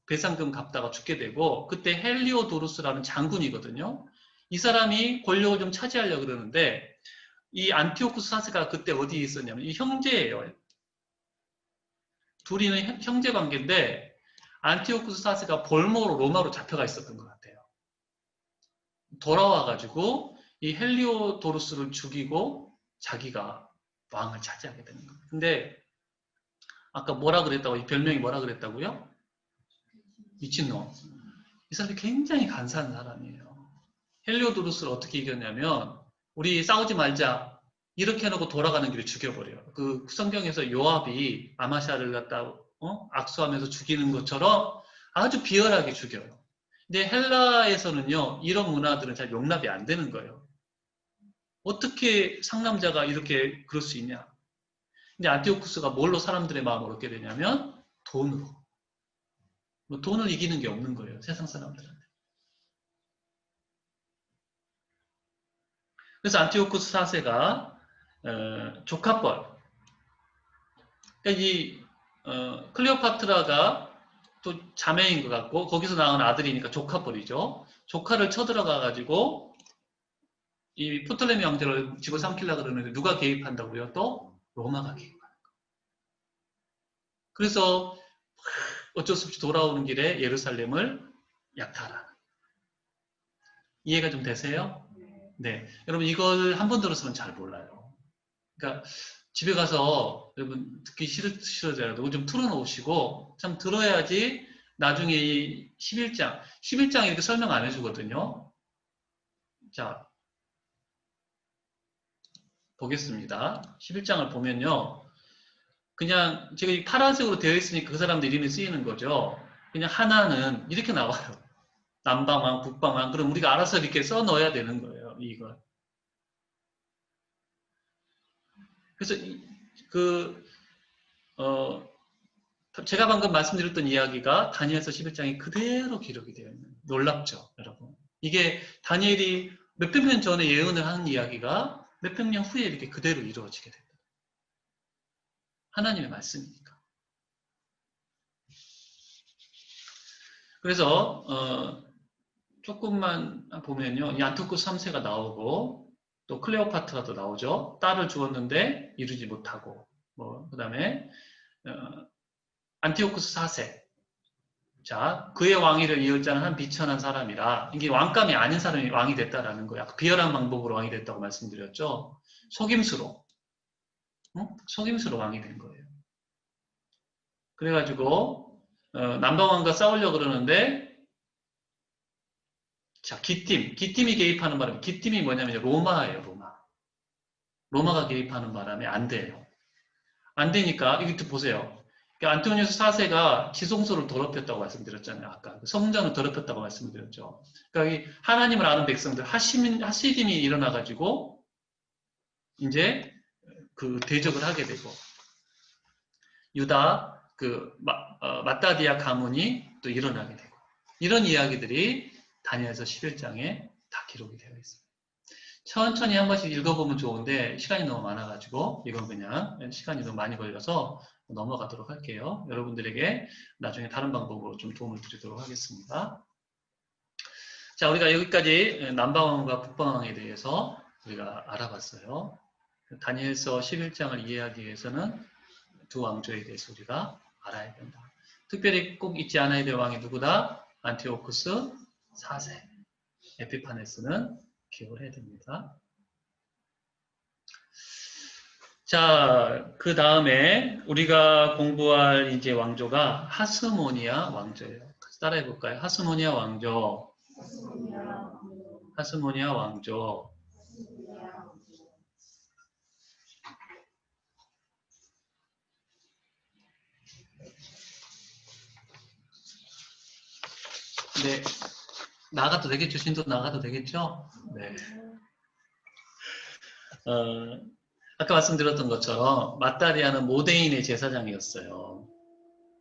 배상금 갚다가 죽게 되고, 그때 헬리오도루스라는 장군이거든요. 이 사람이 권력을 좀 차지하려고 그러는데, 이 안티오쿠스 4세가 그때 어디에 있었냐면, 이 형제예요. 둘이는 형제 관계인데, 안티오쿠스 4세가 볼모로 로마로 잡혀가 있었던 것 같아요. 돌아와가지고, 이 헬리오도루스를 죽이고, 자기가 왕을 차지하게 되는 거예요. 근데, 아까 뭐라 그랬다고, 이 별명이 뭐라 그랬다고요? 미친놈. 이 사람이 굉장히 간사한 사람이에요. 헬리오도루스를 어떻게 이겼냐면, 우리 싸우지 말자. 이렇게 해놓고 돌아가는 길에 죽여버려요. 그 성경에서 요압이 아마샤를 갖다 악수하면서 죽이는 것처럼 아주 비열하게 죽여요. 근데 헬라에서는요, 이런 문화들은 잘 용납이 안 되는 거예요. 어떻게 상남자가 이렇게 그럴 수 있냐? 근데 안티오쿠스가 뭘로 사람들의 마음을 얻게 되냐면 돈으로. 돈을 이기는 게 없는 거예요. 세상 사람들한테. 그래서 안티오쿠스 4세가 조카뻘. 그러니까 이 클레오파트라가 또 자매인 것 같고 거기서 낳은 아들이니까 조카뻘이죠. 조카를 쳐들어가가지고 이 프톨레미 왕제를 집어삼키려고 그러는데 누가 개입한다고요? 또 로마가 개입하는 거예요. 그래서 어쩔 수 없이 돌아오는 길에 예루살렘을 약탈하는. 이해가 좀 되세요? 네. 여러분 이걸 한 번 들었으면 잘 몰라요. 그러니까 집에 가서 여러분 듣기 싫어져도 좀 틀어놓으시고 참 들어야지 나중에 이 11장 이렇게 설명 안 해주거든요. 자, 보겠습니다. 11장을 보면요. 그냥 제가 이 파란색으로 되어 있으니까 그 사람들 이름이 쓰이는 거죠. 그냥 하나는 이렇게 나와요. 남방왕, 북방왕. 그럼 우리가 알아서 이렇게 써 넣어야 되는 거예요. 이걸. 그래서 제가 방금 말씀드렸던 이야기가 다니엘서 11장에 그대로 기록이 되어 있는. 놀랍죠, 여러분. 이게 다니엘이 몇백 년 전에 예언을 한 이야기가 몇백 년 후에 이렇게 그대로 이루어지게 됩니다. 하나님의 말씀이니까. 그래서 조금만 보면요. 이 안티오쿠스 3세가 나오고 또 클레오파트라도 나오죠. 딸을 주었는데 이루지 못하고 그 다음에 안티오쿠스 4세. 자, 그의 왕위를 이을 자는 한 비천한 사람이라 이게 왕감이 아닌 사람이 왕이 됐다라는 거야. 비열한 방법으로 왕이 됐다고 말씀드렸죠. 속임수로. 속임수로 왕이 된 거예요. 그래가지고 남방왕과 싸우려고 그러는데 자, 기팀이 개입하는 바람에 기팀이 뭐냐면 로마예요, 로마. 로마가 개입하는 바람에 안 돼요. 안 되니까 이것도 보세요. 안토니우스 4세가 지성소를 더럽혔다고 말씀드렸잖아요. 아까 성전을 더럽혔다고 말씀드렸죠. 그러니까 이 하나님을 아는 백성들 하시딤이 일어나가지고 이제 그 대적을 하게 되고 유다 마따디아 가문이 또 일어나게 되고 이런 이야기들이 다니엘서 11장에 다 기록이 되어 있습니다. 천천히 한 번씩 읽어보면 좋은데 시간이 너무 많아가지고 이건 그냥 시간이 너무 많이 걸려서 넘어가도록 할게요. 여러분들에게 나중에 다른 방법으로 좀 도움을 드리도록 하겠습니다. 자, 우리가 여기까지 남방왕과 북방왕에 대해서 우리가 알아봤어요. 다니엘서 11장을 이해하기 위해서는 두 왕조에 대해서 우리가 알아야 된다. 특별히 꼭 잊지 않아야 될 왕이 누구다? 안티오쿠스 4세. 에피파네스는 기억을 해야 됩니다. 자, 그 다음에 우리가 공부할 이제 왕조가 하스모니아 왕조예요. 같이 따라해 볼까요? 하스모니아 왕조. 하스모니아 왕조. 네. 나가도 되겠죠? 신도 나가도 되겠죠? 네. 아까 말씀드렸던 것처럼 마따리아는 모데인의 제사장이었어요.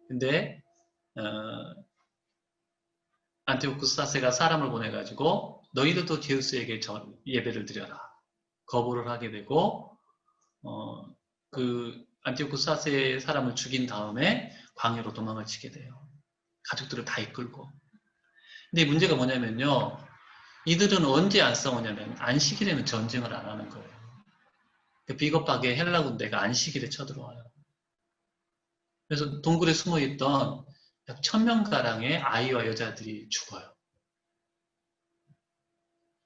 근데 어, 안티오쿠스 사세가 사람을 보내가지고 너희들도 제우스에게 예배를 드려라. 거부를 하게 되고 그 안티오쿠스 사세의 사람을 죽인 다음에 광야로 도망을 치게 돼요. 가족들을 다 이끌고. 근데 문제가 뭐냐면요. 이들은 언제 안 싸우냐면 안식일에는 전쟁을 안 하는 거예요. 비겁하게 헬라 군대가 안식일에 쳐들어와요. 그래서 동굴에 숨어있던 약 1000명가량의 아이와 여자들이 죽어요.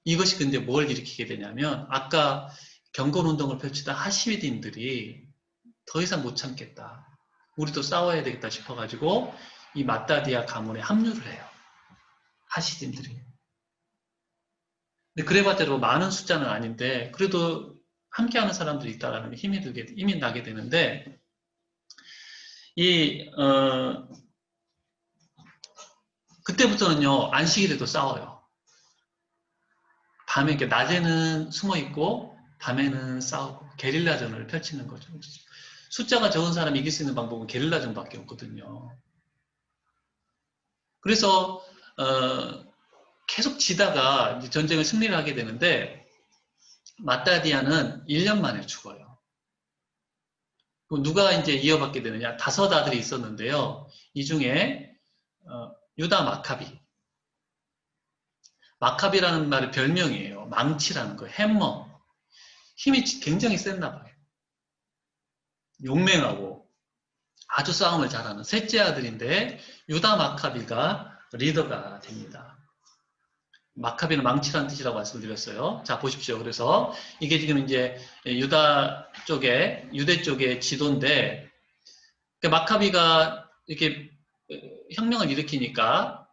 이것이 근데 뭘 일으키게 되냐면 아까 경건운동을 펼치던 하시디인들이 더 이상 못 참겠다. 우리도 싸워야 되겠다 싶어가지고 이 마따디아 가문에 합류를 해요. 하시딘들이. 근데 그래봤자 많은 숫자는 아닌데 그래도 함께하는 사람들이 있다라는 힘이 나게 되는데 이 그때부터는요 안식일에도 싸워요. 밤에 이렇게 낮에는 숨어 있고 밤에는 싸우고 게릴라전을 펼치는 거죠. 숫자가 적은 사람이 이길 수 있는 방법은 게릴라전밖에 없거든요. 그래서 계속 지다가 전쟁을 승리를 하게 되는데 마따디아는 1년 만에 죽어요. 누가 이제 이어받게 되느냐? 5 아들이 있었는데요. 이 중에 유다 마카비. 마카비라는 말의 별명이에요. 망치라는 거, 해머. 힘이 굉장히 셌나 봐요. 용맹하고 아주 싸움을 잘하는 셋째 아들인데 유다 마카비가 리더가 됩니다. 마카비는 망치라는 뜻이라고 말씀드렸어요. 자, 보십시오. 그래서 이게 지금 이제 유대 쪽의 지도인데 마카비가 이렇게 혁명을 일으키니까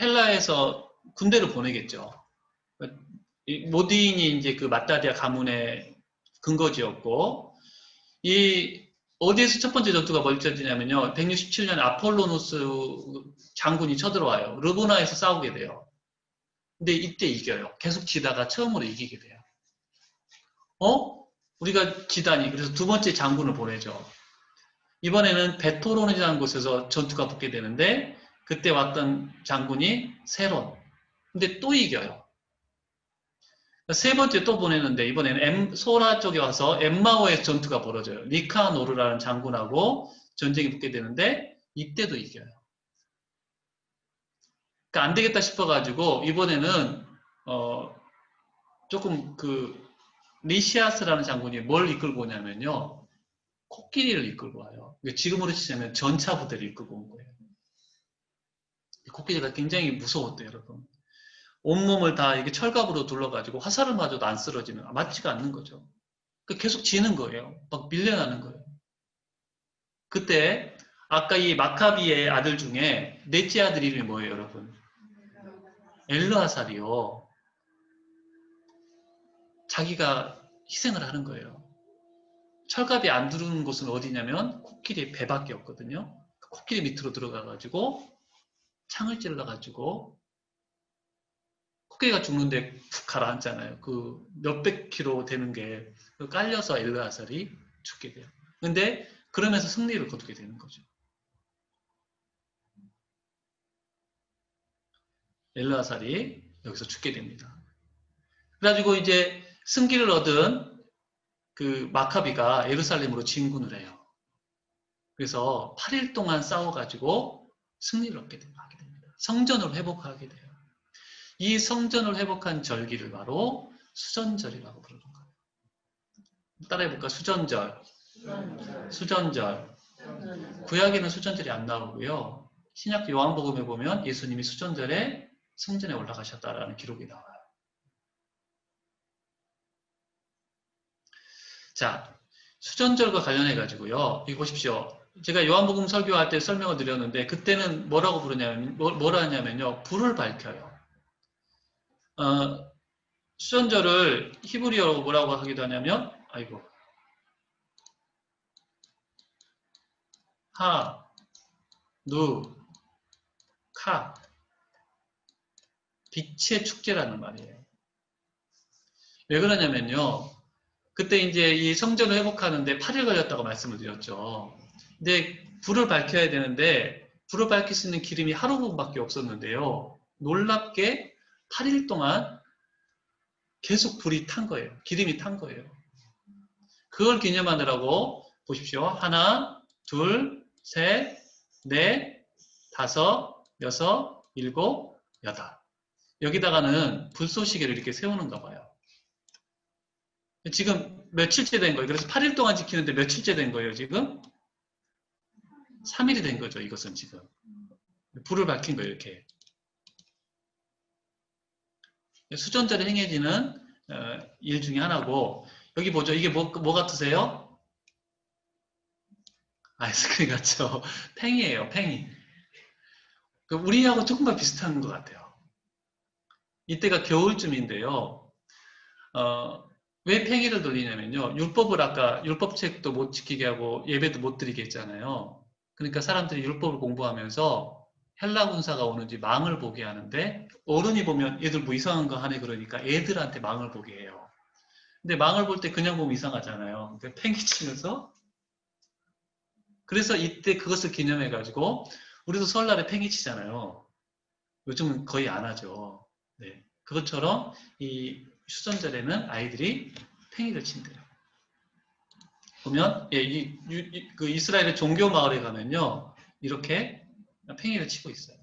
헬라에서 군대를 보내겠죠. 모딘이 이제 그 마따디아 가문의 근거지였고 이 어디에서 첫 번째 전투가 벌어지냐면요. 167년 아폴로노스 장군이 쳐들어와요. 르보나에서 싸우게 돼요. 근데 이때 이겨요. 계속 지다가 처음으로 이기게 돼요. 우리가 지다니. 그래서 2번째 장군을 보내죠. 이번에는 베토론이라는 곳에서 전투가 붙게 되는데 그때 왔던 장군이 세론. 근데 또 이겨요. 3번째 또 보내는데 이번에는 소라 쪽에 와서 엠마오의 전투가 벌어져요. 니카노르라는 장군하고 전쟁이 붙게 되는데 이때도 이겨요. 그러니까 안 되겠다 싶어가지고 이번에는 조금 리시아스라는 장군이 뭘 이끌고 오냐면요. 코끼리를 이끌고 와요. 지금으로 치자면 전차 부대를 이끌고 온 거예요. 코끼리가 굉장히 무서웠대요, 여러분. 온몸을 다 이게 철갑으로 둘러가지고 화살을 맞아도 안 쓰러지는, 맞지가 않는 거죠. 계속 지는 거예요. 막 밀려나는 거예요. 그때 아까 이 마카비의 아들 중에 넷째 아들 이름이 뭐예요, 여러분? 엘르아살이요. 자기가 희생을 하는 거예요. 철갑이 안 두르는 곳은 어디냐면 코끼리 배밖에 없거든요. 코끼리 밑으로 들어가가지고 창을 찔러가지고 코끼리가 죽는데 푹 가라앉잖아요. 그 몇백 킬로 되는 게 깔려서 엘르아살이 죽게 돼요. 근데 그러면서 승리를 거두게 되는 거죠. 엘르아살이 여기서 죽게 됩니다. 그래가지고 이제 승기를 얻은 그 마카비가 예루살렘으로 진군을 해요. 그래서 8일 동안 싸워가지고 승리를 얻게 하게 됩니다. 성전을 회복하게 돼요. 이 성전을 회복한 절기를 바로 수전절이라고 부르는 거예요. 따라해볼까? 수전절. 수전절. 구약에는 수전절이 안 나오고요. 신약 요한복음에 보면 예수님이 수전절에 성전에 올라가셨다라는 기록이 나와요. 자, 수전절과 관련해 가지고요. 이거 보십시오. 제가 요한복음 설교할 때 설명을 드렸는데 그때는 뭐라고 부르냐면 뭐라 하냐면요. 불을 밝혀요. 수전절을 히브리어로 뭐라고 하기도 하냐면 하, 누, 카. 빛의 축제라는 말이에요. 왜 그러냐면요. 그때 이제 이 성전을 회복하는데 8일 걸렸다고 말씀을 드렸죠. 근데 불을 밝혀야 되는데 불을 밝힐 수 있는 기름이 하루밖에 없었는데요. 놀랍게 8일 동안 계속 불이 탄 거예요. 기름이 탄 거예요. 그걸 기념하느라고 보십시오. 하나, 둘, 셋, 넷, 다섯, 여섯, 일곱, 여덟. 여기다가는 불쏘시개를 이렇게 세우는가 봐요. 지금 며칠째 된 거예요. 그래서 8일 동안 지키는데 며칠째 된 거예요, 지금? 3일이 된 거죠, 이것은 지금. 불을 밝힌 거예요, 이렇게. 수전절에 행해지는 일 중에 하나고, 여기 보죠. 이게 뭐 같으세요? 아이스크림 같죠? 팽이에요, 팽이. 우리하고 조금만 비슷한 것 같아요. 이때가 겨울쯤인데요. 왜 팽이를 돌리냐면요. 율법을 아까 율법책도 못 지키게 하고 예배도 못 드리게 했잖아요. 그러니까 사람들이 율법을 공부하면서 헬라 군사가 오는지 망을 보게 하는데 어른이 보면 애들 뭐 이상한 거 하네 그러니까 애들한테 망을 보게 해요. 근데 망을 볼 때 그냥 보면 이상하잖아요. 그러니까 팽이 치면서 그래서 이때 그것을 기념해가지고 우리도 설날에 팽이 치잖아요. 요즘은 거의 안 하죠. 네. 그것처럼 이 수전절에는 아이들이 팽이를 친대요. 보면 예, 그 이스라엘의 종교 마을에 가면요 이렇게 팽이를 치고 있어요.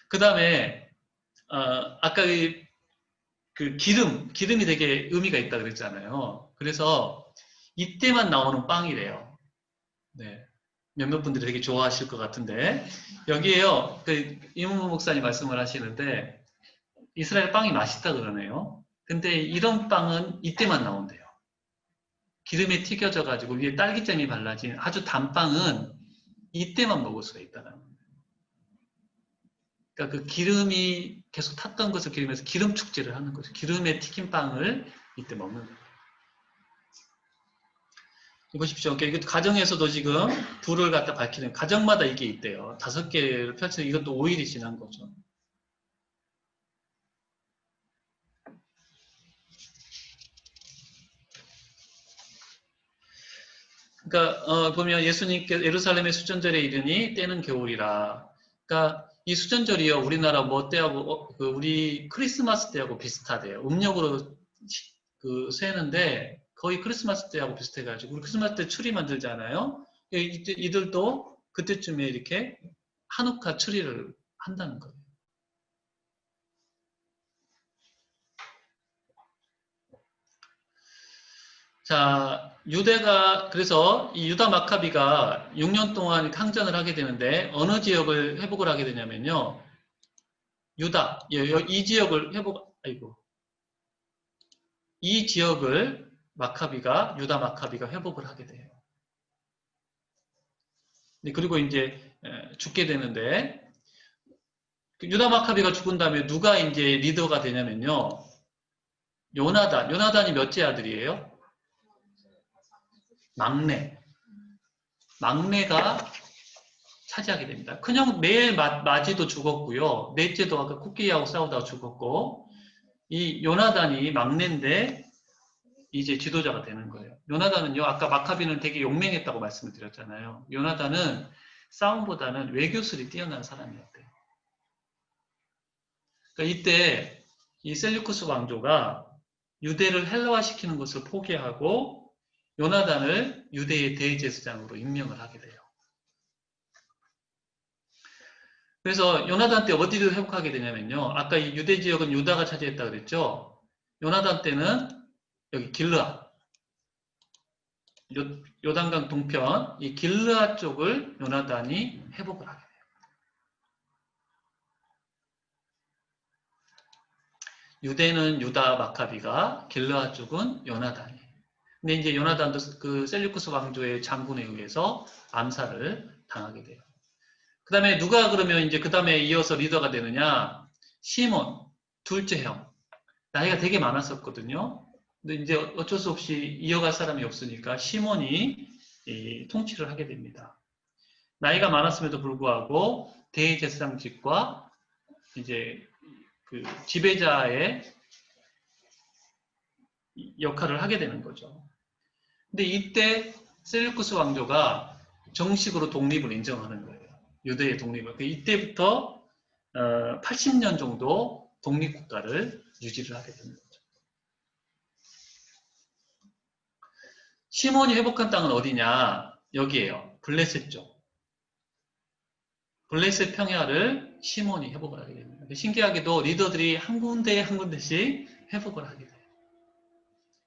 그 다음에 아까 그 기름이 되게 의미가 있다 그랬잖아요. 그래서 이때만 나오는 빵이래요. 네. 몇몇 분들이 되게 좋아하실 것 같은데 여기에요. 그 이문무 목사님 말씀을 하시는데 이스라엘 빵이 맛있다 그러네요. 근데 이런 빵은 이때만 나온대요. 기름에 튀겨져 가지고 위에 딸기잼이 발라진 아주 단 빵은 이때만 먹을 수가 있다는 거예요. 그러니까 그 기름이 계속 탔던 것을 기름에서 기름 축제를 하는 거죠. 기름에 튀긴 빵을 이때 먹는 거예요. 보십시오. 이게 가정에서도 지금 불을 갖다 밝히는 가정마다 이게 있대요. 5개를 펼쳐 이것도 5일이 지난 거죠. 그러니까 보면 예수님께서 예루살렘의 수전절에 이르니 때는 겨울이라. 그러니까 이 수전절이요 우리나라 뭐 때하고 그 우리 크리스마스 때하고 비슷하대요. 음력으로 그 세는데 거의 크리스마스 때하고 비슷해가지고 우리 크리스마스 때 추리 만들잖아요. 이들도 그때쯤에 이렇게 한우카 추리를 한다는 거예요. 자, 그래서 이 유다 마카비가 6년 동안 항전을 하게 되는데, 어느 지역을 회복을 하게 되냐면요. 유다, 이 지역을 이 지역을 유다 마카비가 회복을 하게 돼요. 그리고 이제, 죽게 되는데, 유다 마카비가 죽은 다음에 누가 이제 리더가 되냐면요. 요나단이 몇째 아들이에요? 막내가 차지하게 됩니다. 큰형 마지도 죽었고요. 넷째도 아까 코끼리하고 싸우다가 죽었고 이 요나단이 막내인데 이제 지도자가 되는 거예요. 요나단은요. 아까 마카비는 되게 용맹했다고 말씀을 드렸잖아요. 요나단은 싸움보다는 외교술이 뛰어난 사람이었대요. 그러니까 이때 이 셀류쿠스 왕조가 유대를 헬라화시키는 것을 포기하고 요나단을 유대의 대제사장으로 임명을 하게 돼요. 그래서 요나단 때 어디를 회복하게 되냐면요. 아까 이 유대 지역은 유다가 차지했다 그랬죠. 요나단 때는 여기 길르아, 요단강 동편 이 길르아 쪽을 요나단이 회복을 하게 돼요. 유대는 유다 마카비가, 길르아 쪽은 요나단이. 근데 이제 요나단도 그 셀류쿠스 왕조의 장군에 의해서 암살을 당하게 돼요. 그 다음에 누가 그러면 이제 그 다음에 이어서 리더가 되느냐? 시몬, 둘째 형. 나이가 되게 많았었거든요. 근데 이제 어쩔 수 없이 이어갈 사람이 없으니까 시몬이 통치를 하게 됩니다. 나이가 많았음에도 불구하고 대제사장직과 이제 그 지배자의 역할을 하게 되는 거죠. 근데 이때 셀루쿠스 왕조가 정식으로 독립을 인정하는 거예요. 유대의 독립을. 이때부터 80년 정도 독립국가를 유지를 하게 되는 거죠. 시몬이 회복한 땅은 어디냐? 여기에요. 블레셋 쪽. 블레셋 평야를 시몬이 회복을 하게 됩니다. 신기하게도 리더들이 한 군데 한 군데씩 회복을 하게 돼요.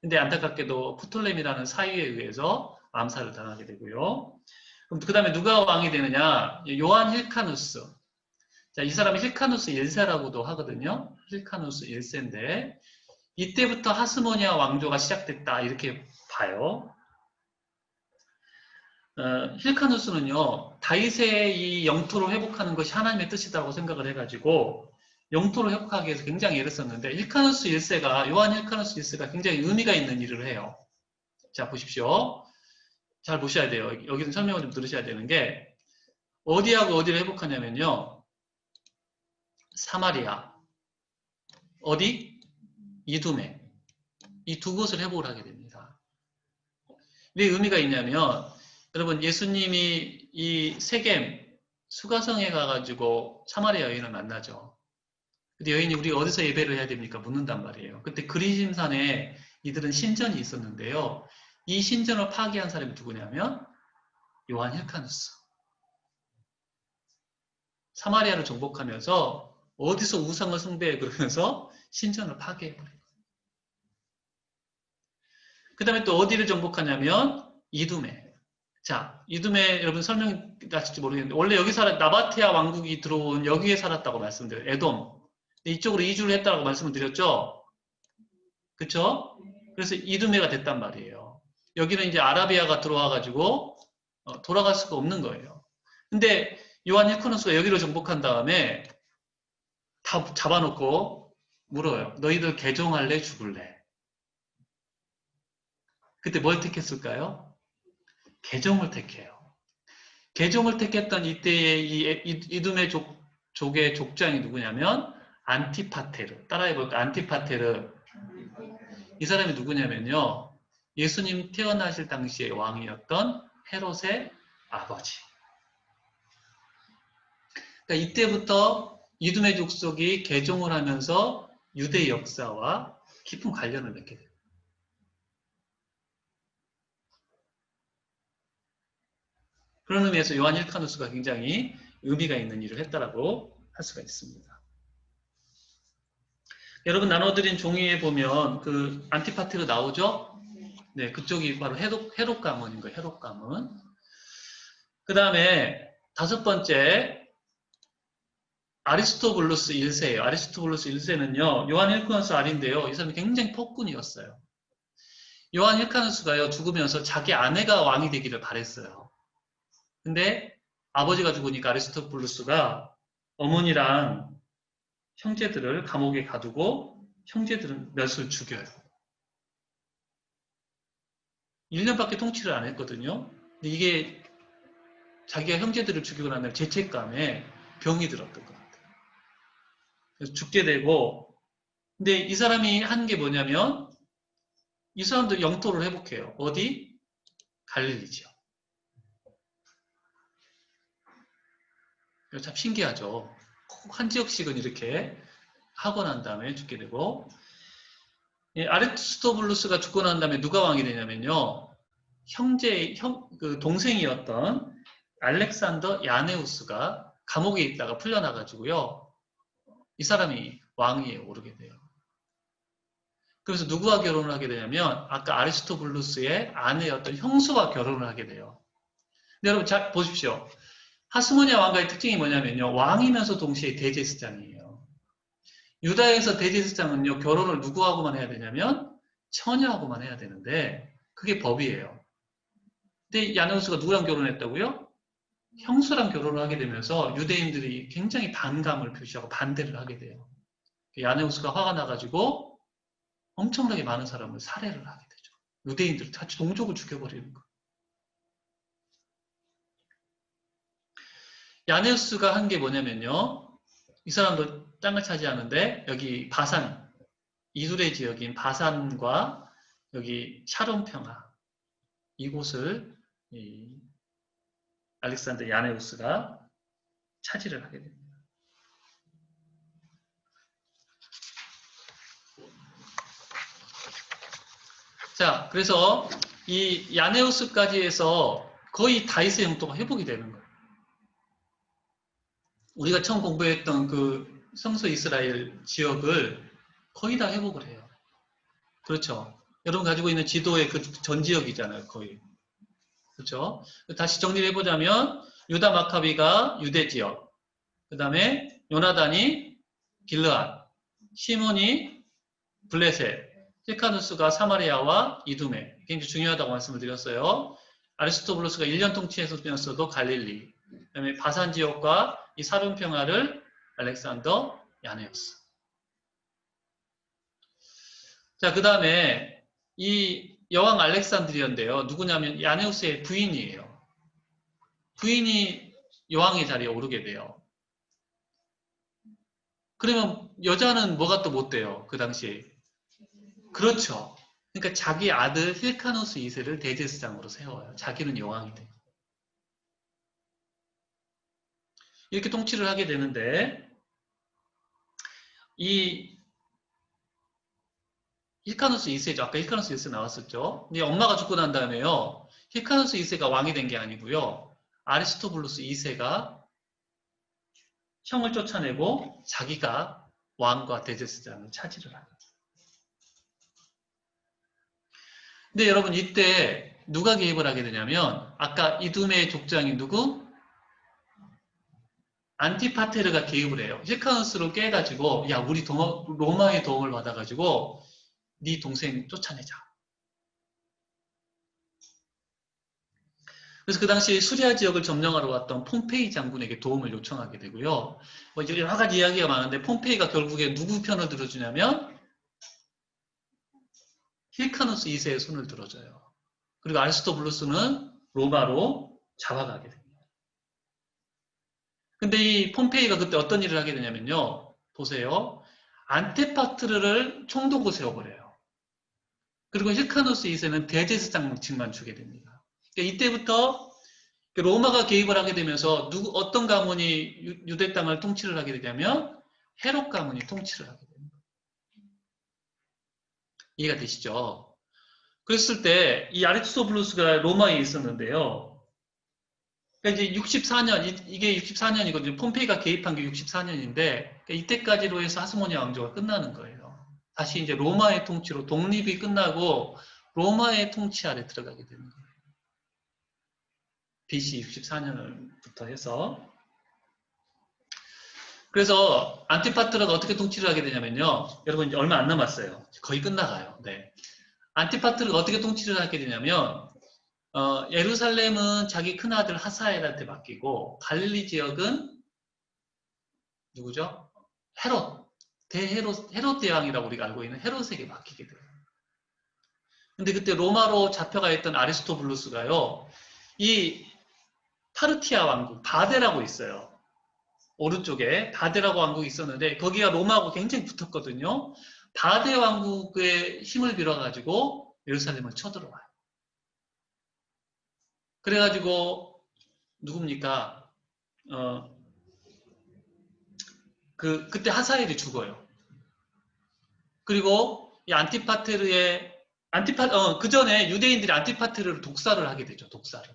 근데 안타깝게도 프톨레미라는 사위에 의해서 암살을 당하게 되고요. 그럼 그 다음에 누가 왕이 되느냐? 요한 힐카누스. 자, 이 사람이 힐카누스 1세라고도 하거든요. 힐카누스 1세인데 이때부터 하스모니아 왕조가 시작됐다 이렇게 봐요. 힐카누스는요, 다윗의 이 영토를 회복하는 것이 하나님의 뜻이라고 생각을 해가지고 영토를 회복하기 위해서 굉장히 애를 썼는데 힐카누스 1세가 요한 힐카누스 1세가 굉장히 의미가 있는 일을 해요. 자, 보십시오. 잘 보셔야 돼요. 여기는 설명을 좀 들으셔야 되는 게 어디하고 어디를 회복하냐면요. 사마리아, 어디? 이두메. 이 두 곳을 회복을 하게 됩니다. 왜 의미가 있냐면 여러분 예수님이 이 세겜 수가성에 가가지고 사마리아 여인을 만나죠. 근데 여인이 우리 어디서 예배를 해야 됩니까? 묻는단 말이에요. 그때 그리심산에 이들은 신전이 있었는데요. 이 신전을 파괴한 사람이 누구냐면 요한 힐카누스. 사마리아를 정복하면서 어디서 우상을 숭배해 그러면서 신전을 파괴해버려요. 그 다음에 또 어디를 정복하냐면 이두메. 자, 이두메 여러분 설명 나실지 모르겠는데 원래 여기 나바테아 왕국이 들어온 여기에 살았다고 말씀드려요. 에돔. 이쪽으로 이주를 했다고 말씀을 드렸죠. 그쵸? 그래서 이두메가 됐단 말이에요. 여기는 이제 아라비아가 들어와가지고 돌아갈 수가 없는 거예요. 근데 요한 힐카누스가 여기로 정복한 다음에 다 잡아놓고 물어요. 너희들 개종할래 죽을래? 그때 뭘 택했을까요? 개종을 택해요. 개종을 택했던 이때의 이 이두메 족의 족장이 누구냐면 안티파테르. 따라해볼까? 안티파테르. 이 사람이 누구냐면요. 예수님 태어나실 당시의 왕이었던 헤롯의 아버지. 그러니까 이때부터 이두메 족속이 개종을 하면서 유대 역사와 깊은 관련을 맺게 돼요. 그런 의미에서 요한 힐카누스가 굉장히 의미가 있는 일을 했다라고 할 수가 있습니다. 여러분 나눠드린 종이에 보면 그 안티파티로 나오죠? 네, 그쪽이 바로 헤롯 가문인 거예요. 헤롯 가문. 그 다음에 다섯 번째 아리스토블루스 1세예요. 아리스토블루스 1세는요. 요한 힐카누스 아린데요. 이 사람이 굉장히 폭군이었어요. 요한 힐카누스가요. 죽으면서 자기 아내가 왕이 되기를 바랬어요. 근데 아버지가 죽으니까 아리스토블루스가 어머니랑 형제들을 감옥에 가두고 형제들은 몇을 죽여요. 1년밖에 통치를 안 했거든요. 근데 이게 자기가 형제들을 죽이고 난 다음에 죄책감에 병이 들었던 것 같아요. 그래서 죽게 되고 근데 이 사람이 한 게 뭐냐면 이 사람도 영토를 회복해요. 어디? 갈릴리죠. 참 신기하죠. 꼭 한 지역씩은 이렇게 하고 난 다음에 죽게 되고 아리스토블루스가 죽고 난 다음에 누가 왕이 되냐면요. 그 동생이었던 알렉산더 야네우스가 감옥에 있다가 풀려나가지고요. 이 사람이 왕위에 오르게 돼요. 그래서 누구와 결혼을 하게 되냐면 아까 아리스토블루스의 아내였던 형수와 결혼을 하게 돼요. 근데 여러분 잘 보십시오. 하스모니아 왕가의 특징이 뭐냐면요. 왕이면서 동시에 대제사장이에요. 유다에서 대제사장은요. 결혼을 누구하고만 해야 되냐면 처녀하고만 해야 되는데 그게 법이에요. 근데 야네우스가 누구랑 결혼했다고요? 형수랑 결혼을 하게 되면서 유대인들이 굉장히 반감을 표시하고 반대를 하게 돼요. 야네우스가 화가 나가지고 엄청나게 많은 사람을 살해를 하게 되죠. 유대인들 같이 동족을 죽여버리는 거예요. 야네우스가 한 게 뭐냐면요. 이 사람도 땅을 차지하는데 여기 바산, 이두레 지역인 바산과 여기 샤론 평화 이곳을 이 알렉산더 야네우스가 차지를 하게 됩니다. 자, 그래서 이 야네우스까지 해서 거의 다윗의 영토가 회복이 되는 거예요. 우리가 처음 공부했던 그 성서 이스라엘 지역을 거의 다 회복을 해요. 그렇죠. 여러분 가지고 있는 지도의 그 전 지역이잖아요, 거의. 그렇죠. 다시 정리를 해보자면 유다 마카비가 유대 지역, 그 다음에 요나단이 길르앗, 시몬이 블레셋, 힐카누스가 사마리아와 이두메. 굉장히 중요하다고 말씀을 드렸어요. 아리스토블루스가 1년 통치했었도 갈릴리, 그 다음에 바산 지역과 이 사륜 평화를 알렉산더 야네우스. 자, 그 다음에 이 여왕 알렉산드리아인데요. 누구냐면 야네우스의 부인이에요. 부인이 여왕의 자리에 오르게 돼요. 그러면 여자는 뭐가 또 못 돼요? 그 당시에. 그렇죠. 그러니까 자기 아들 힐카누스 2세를 대제사장으로 세워요. 자기는 여왕이 돼요. 이렇게 통치를 하게 되는데 이 힐카누스 2세죠. 아까 힐카누스 2세 나왔었죠. 근데 엄마가 죽고 난 다음에요. 힐카누스 2세가 왕이 된 게 아니고요. 아리스토블루스 2세가 형을 쫓아내고 자기가 왕과 대제사장을 차지를 합니다. 근데 여러분 이때 누가 개입을 하게 되냐면 아까 이두메의 족장인 누구? 안티파테르가 개입을 해요. 힐카누스를 깨가지고 야 우리 로마의 도움을 받아가지고 네 동생 쫓아내자. 그래서 그 당시 수리아 지역을 점령하러 왔던 폼페이 장군에게 도움을 요청하게 되고요. 뭐 여러 가지 이야기가 많은데 폼페이가 결국에 누구 편을 들어주냐면 힐카누스 2세의 손을 들어줘요. 그리고 아리스토블루스는 로마로 잡아가게 됩니다. 근데 이 폼페이가 그때 어떤 일을 하게 되냐면요. 보세요. 안테파트르를 총독으로 세워버려요. 그리고 힐카누스 2세는 대제사장직만 주게 됩니다. 그러니까 이때부터 로마가 개입을 하게 되면서 어떤 가문이 유대 땅을 통치를 하게 되냐면 헤롯 가문이 통치를 하게 됩니다. 이해가 되시죠? 그랬을 때 이 아리스토블루스가 로마에 있었는데요. 그러니까 이제 64년, 이게 64년이거든요. 폼페이가 개입한 게 64년인데, 그러니까 이때까지로 해서 하스모니아 왕조가 끝나는 거예요. 다시 이제 로마의 통치로 독립이 끝나고 로마의 통치 아래 들어가게 되는 거예요. BC 64년부터 해서. 그래서 안티파트르가 어떻게 통치를 하게 되냐면요. 여러분 이제 얼마 안 남았어요. 거의 끝나가요. 네. 안티파트르가 어떻게 통치를 하게 되냐면 예루살렘은 자기 큰아들 하사엘한테 맡기고 갈릴리 지역은 누구죠? 헤롯 대왕이라고 우리가 알고 있는 헤롯에게 맡기게 돼요. 근데 그때 로마로 잡혀가 있던 아리스토블루스가요. 이 파르티아 왕국, 바데라고 있어요. 오른쪽에 바데라고 왕국이 있었는데 거기가 로마하고 굉장히 붙었거든요. 바데 왕국의 힘을 빌어가지고 예루살렘을 쳐들어와요. 그래가지고 누굽니까? 그때 하사엘이 죽어요. 그리고 이 그 전에 유대인들이 안티파테르를 독살을 하게 되죠. 독살을.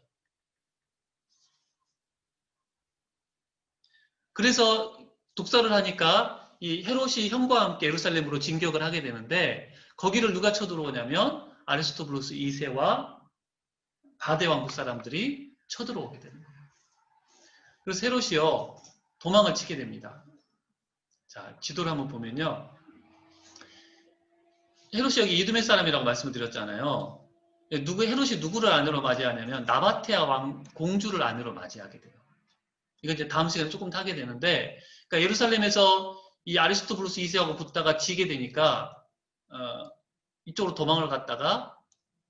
그래서 독살을 하니까 이 헤롯이 형과 함께 예루살렘으로 진격을 하게 되는데 거기를 누가 쳐들어오냐면 아리스토블루스 2세와 바데 왕국 사람들이 쳐들어오게 되는 거예요. 그래서 헤롯이요 도망을 치게 됩니다. 자, 지도를 한번 보면요. 헤롯이 여기 이두메 사람이라고 말씀을 드렸잖아요. 헤롯이 누구를 안으로 맞이하냐면 나바테아 왕 공주를 안으로 맞이하게 돼요. 이거 이제 다음 시간에 조금 하게 되는데, 그러니까 예루살렘에서 이 아리스토블루스 2세하고 붙다가 지게 되니까 이쪽으로 도망을 갔다가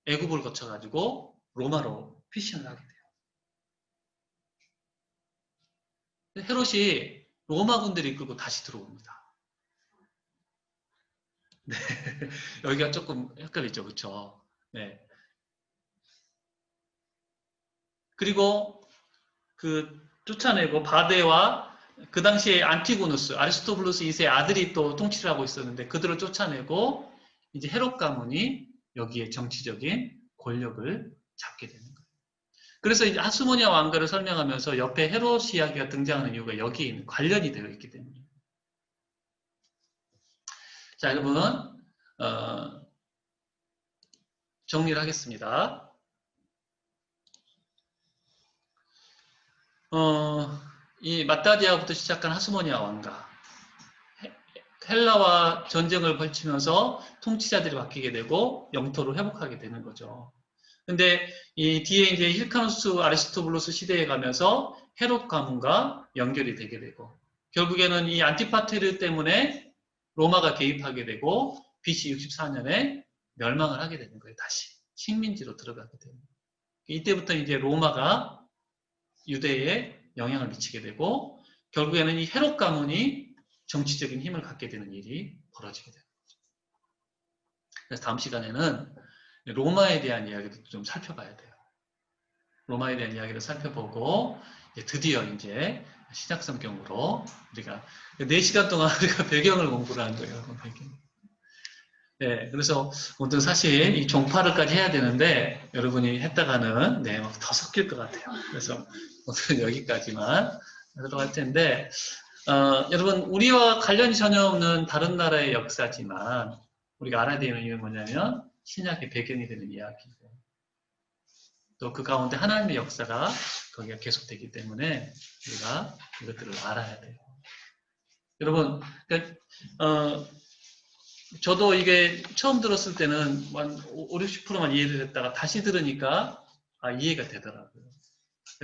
애굽을 거쳐가지고 로마로 피신을 하게 돼요. 헤롯이 로마군들이 이끌고 다시 들어옵니다. 네. 여기가 조금 헷갈리죠. 그렇죠? 네. 그리고 쫓아내고 바데와 그 당시에 안티고누스, 아리스토블루스 2세의 아들이 또 통치를 하고 있었는데 그들을 쫓아내고 이제 헤롯 가문이 여기에 정치적인 권력을 잡게 되는 거예요. 그래서 이제 하스모니아 왕가를 설명하면서 옆에 헤롯 이야기가 등장하는 이유가 여기에 있는 관련이 되어 있기 때문이에요. 자, 여러분 정리를 하겠습니다. 이 마따디아부터 시작한 하스모니아 왕가, 헬라와 전쟁을 벌치면서 통치자들이 바뀌게 되고 영토를 회복하게 되는 거죠. 근데 이 뒤에 이제 힐카누스 아리스토블루스 시대에 가면서 헤롯 가문과 연결이 되게 되고 결국에는 이 안티파테르 때문에 로마가 개입하게 되고 BC 64년에 멸망을 하게 되는 거예요. 다시 식민지로 들어가게 되는 거예요. 이때부터 이제 로마가 유대에 영향을 미치게 되고 결국에는 이 헤롯 가문이 정치적인 힘을 갖게 되는 일이 벌어지게 되는 거죠. 그래서 다음 시간에는 로마에 대한 이야기도 좀 살펴봐야 돼요. 로마에 대한 이야기를 살펴보고 드디어 이제 신약 성경으로 우리가 4시간 동안 우리가 배경을 공부를 한 거예요. 배경. 네, 그래서 오늘 사실 이 종파를까지 해야 되는데 여러분이 했다가는 막 더 섞일 것 같아요. 그래서 오늘은 여기까지만 하도록 할 텐데 여러분 우리와 관련이 전혀 없는 다른 나라의 역사지만 우리가 알아야 되는 이유는 뭐냐면 신약의 배경이 되는 이야기고 또 그 가운데 하나님의 역사가 거기가 계속되기 때문에 우리가 이것들을 알아야 돼요. 여러분 저도 이게 처음 들었을 때는 한 5, 60%만 이해를 했다가 다시 들으니까 이해가 되더라고요.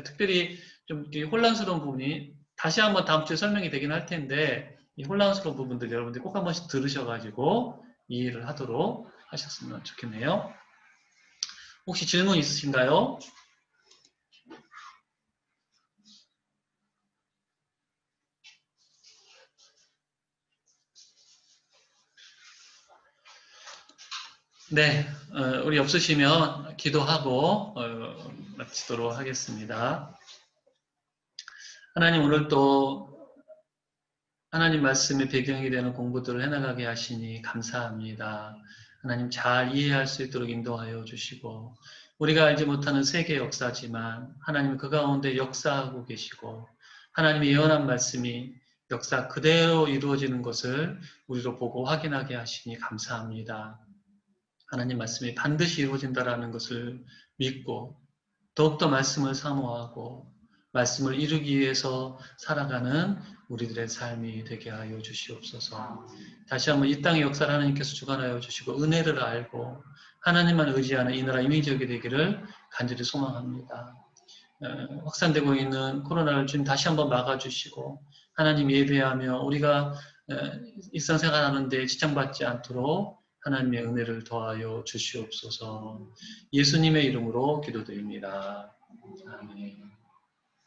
특별히 좀 혼란스러운 부분이 다시 한번 다음 주에 설명이 되긴 할 텐데 이 혼란스러운 부분들 여러분들이 꼭 한 번씩 들으셔가지고 이해를 하도록 하셨으면 좋겠네요. 혹시 질문 있으신가요? 네, 우리 없으시면 기도하고 마치도록 하겠습니다. 하나님 오늘 또 하나님 말씀의 배경이 되는 공부들을 해나가게 하시니 감사합니다. 하나님 잘 이해할 수 있도록 인도하여 주시고 우리가 알지 못하는 세계 역사지만 하나님 그 가운데 역사하고 계시고 하나님의 예언한 말씀이 역사 그대로 이루어지는 것을 우리로 보고 확인하게 하시니 감사합니다. 하나님 말씀이 반드시 이루어진다라는 것을 믿고 더욱더 말씀을 사모하고 말씀을 이루기 위해서 살아가는 우리들의 삶이 되게 하여 주시옵소서. 다시 한번 이 땅의 역사를 하나님께서 주관하여 주시고 은혜를 알고 하나님만 의지하는 이 나라 이민족이 되기를 간절히 소망합니다. 확산되고 있는 코로나를 주님 다시 한번 막아주시고 하나님 예배하며 우리가 일상생활하는 데 지장받지 않도록 하나님의 은혜를 더하여 주시옵소서. 예수님의 이름으로 기도드립니다. 아멘.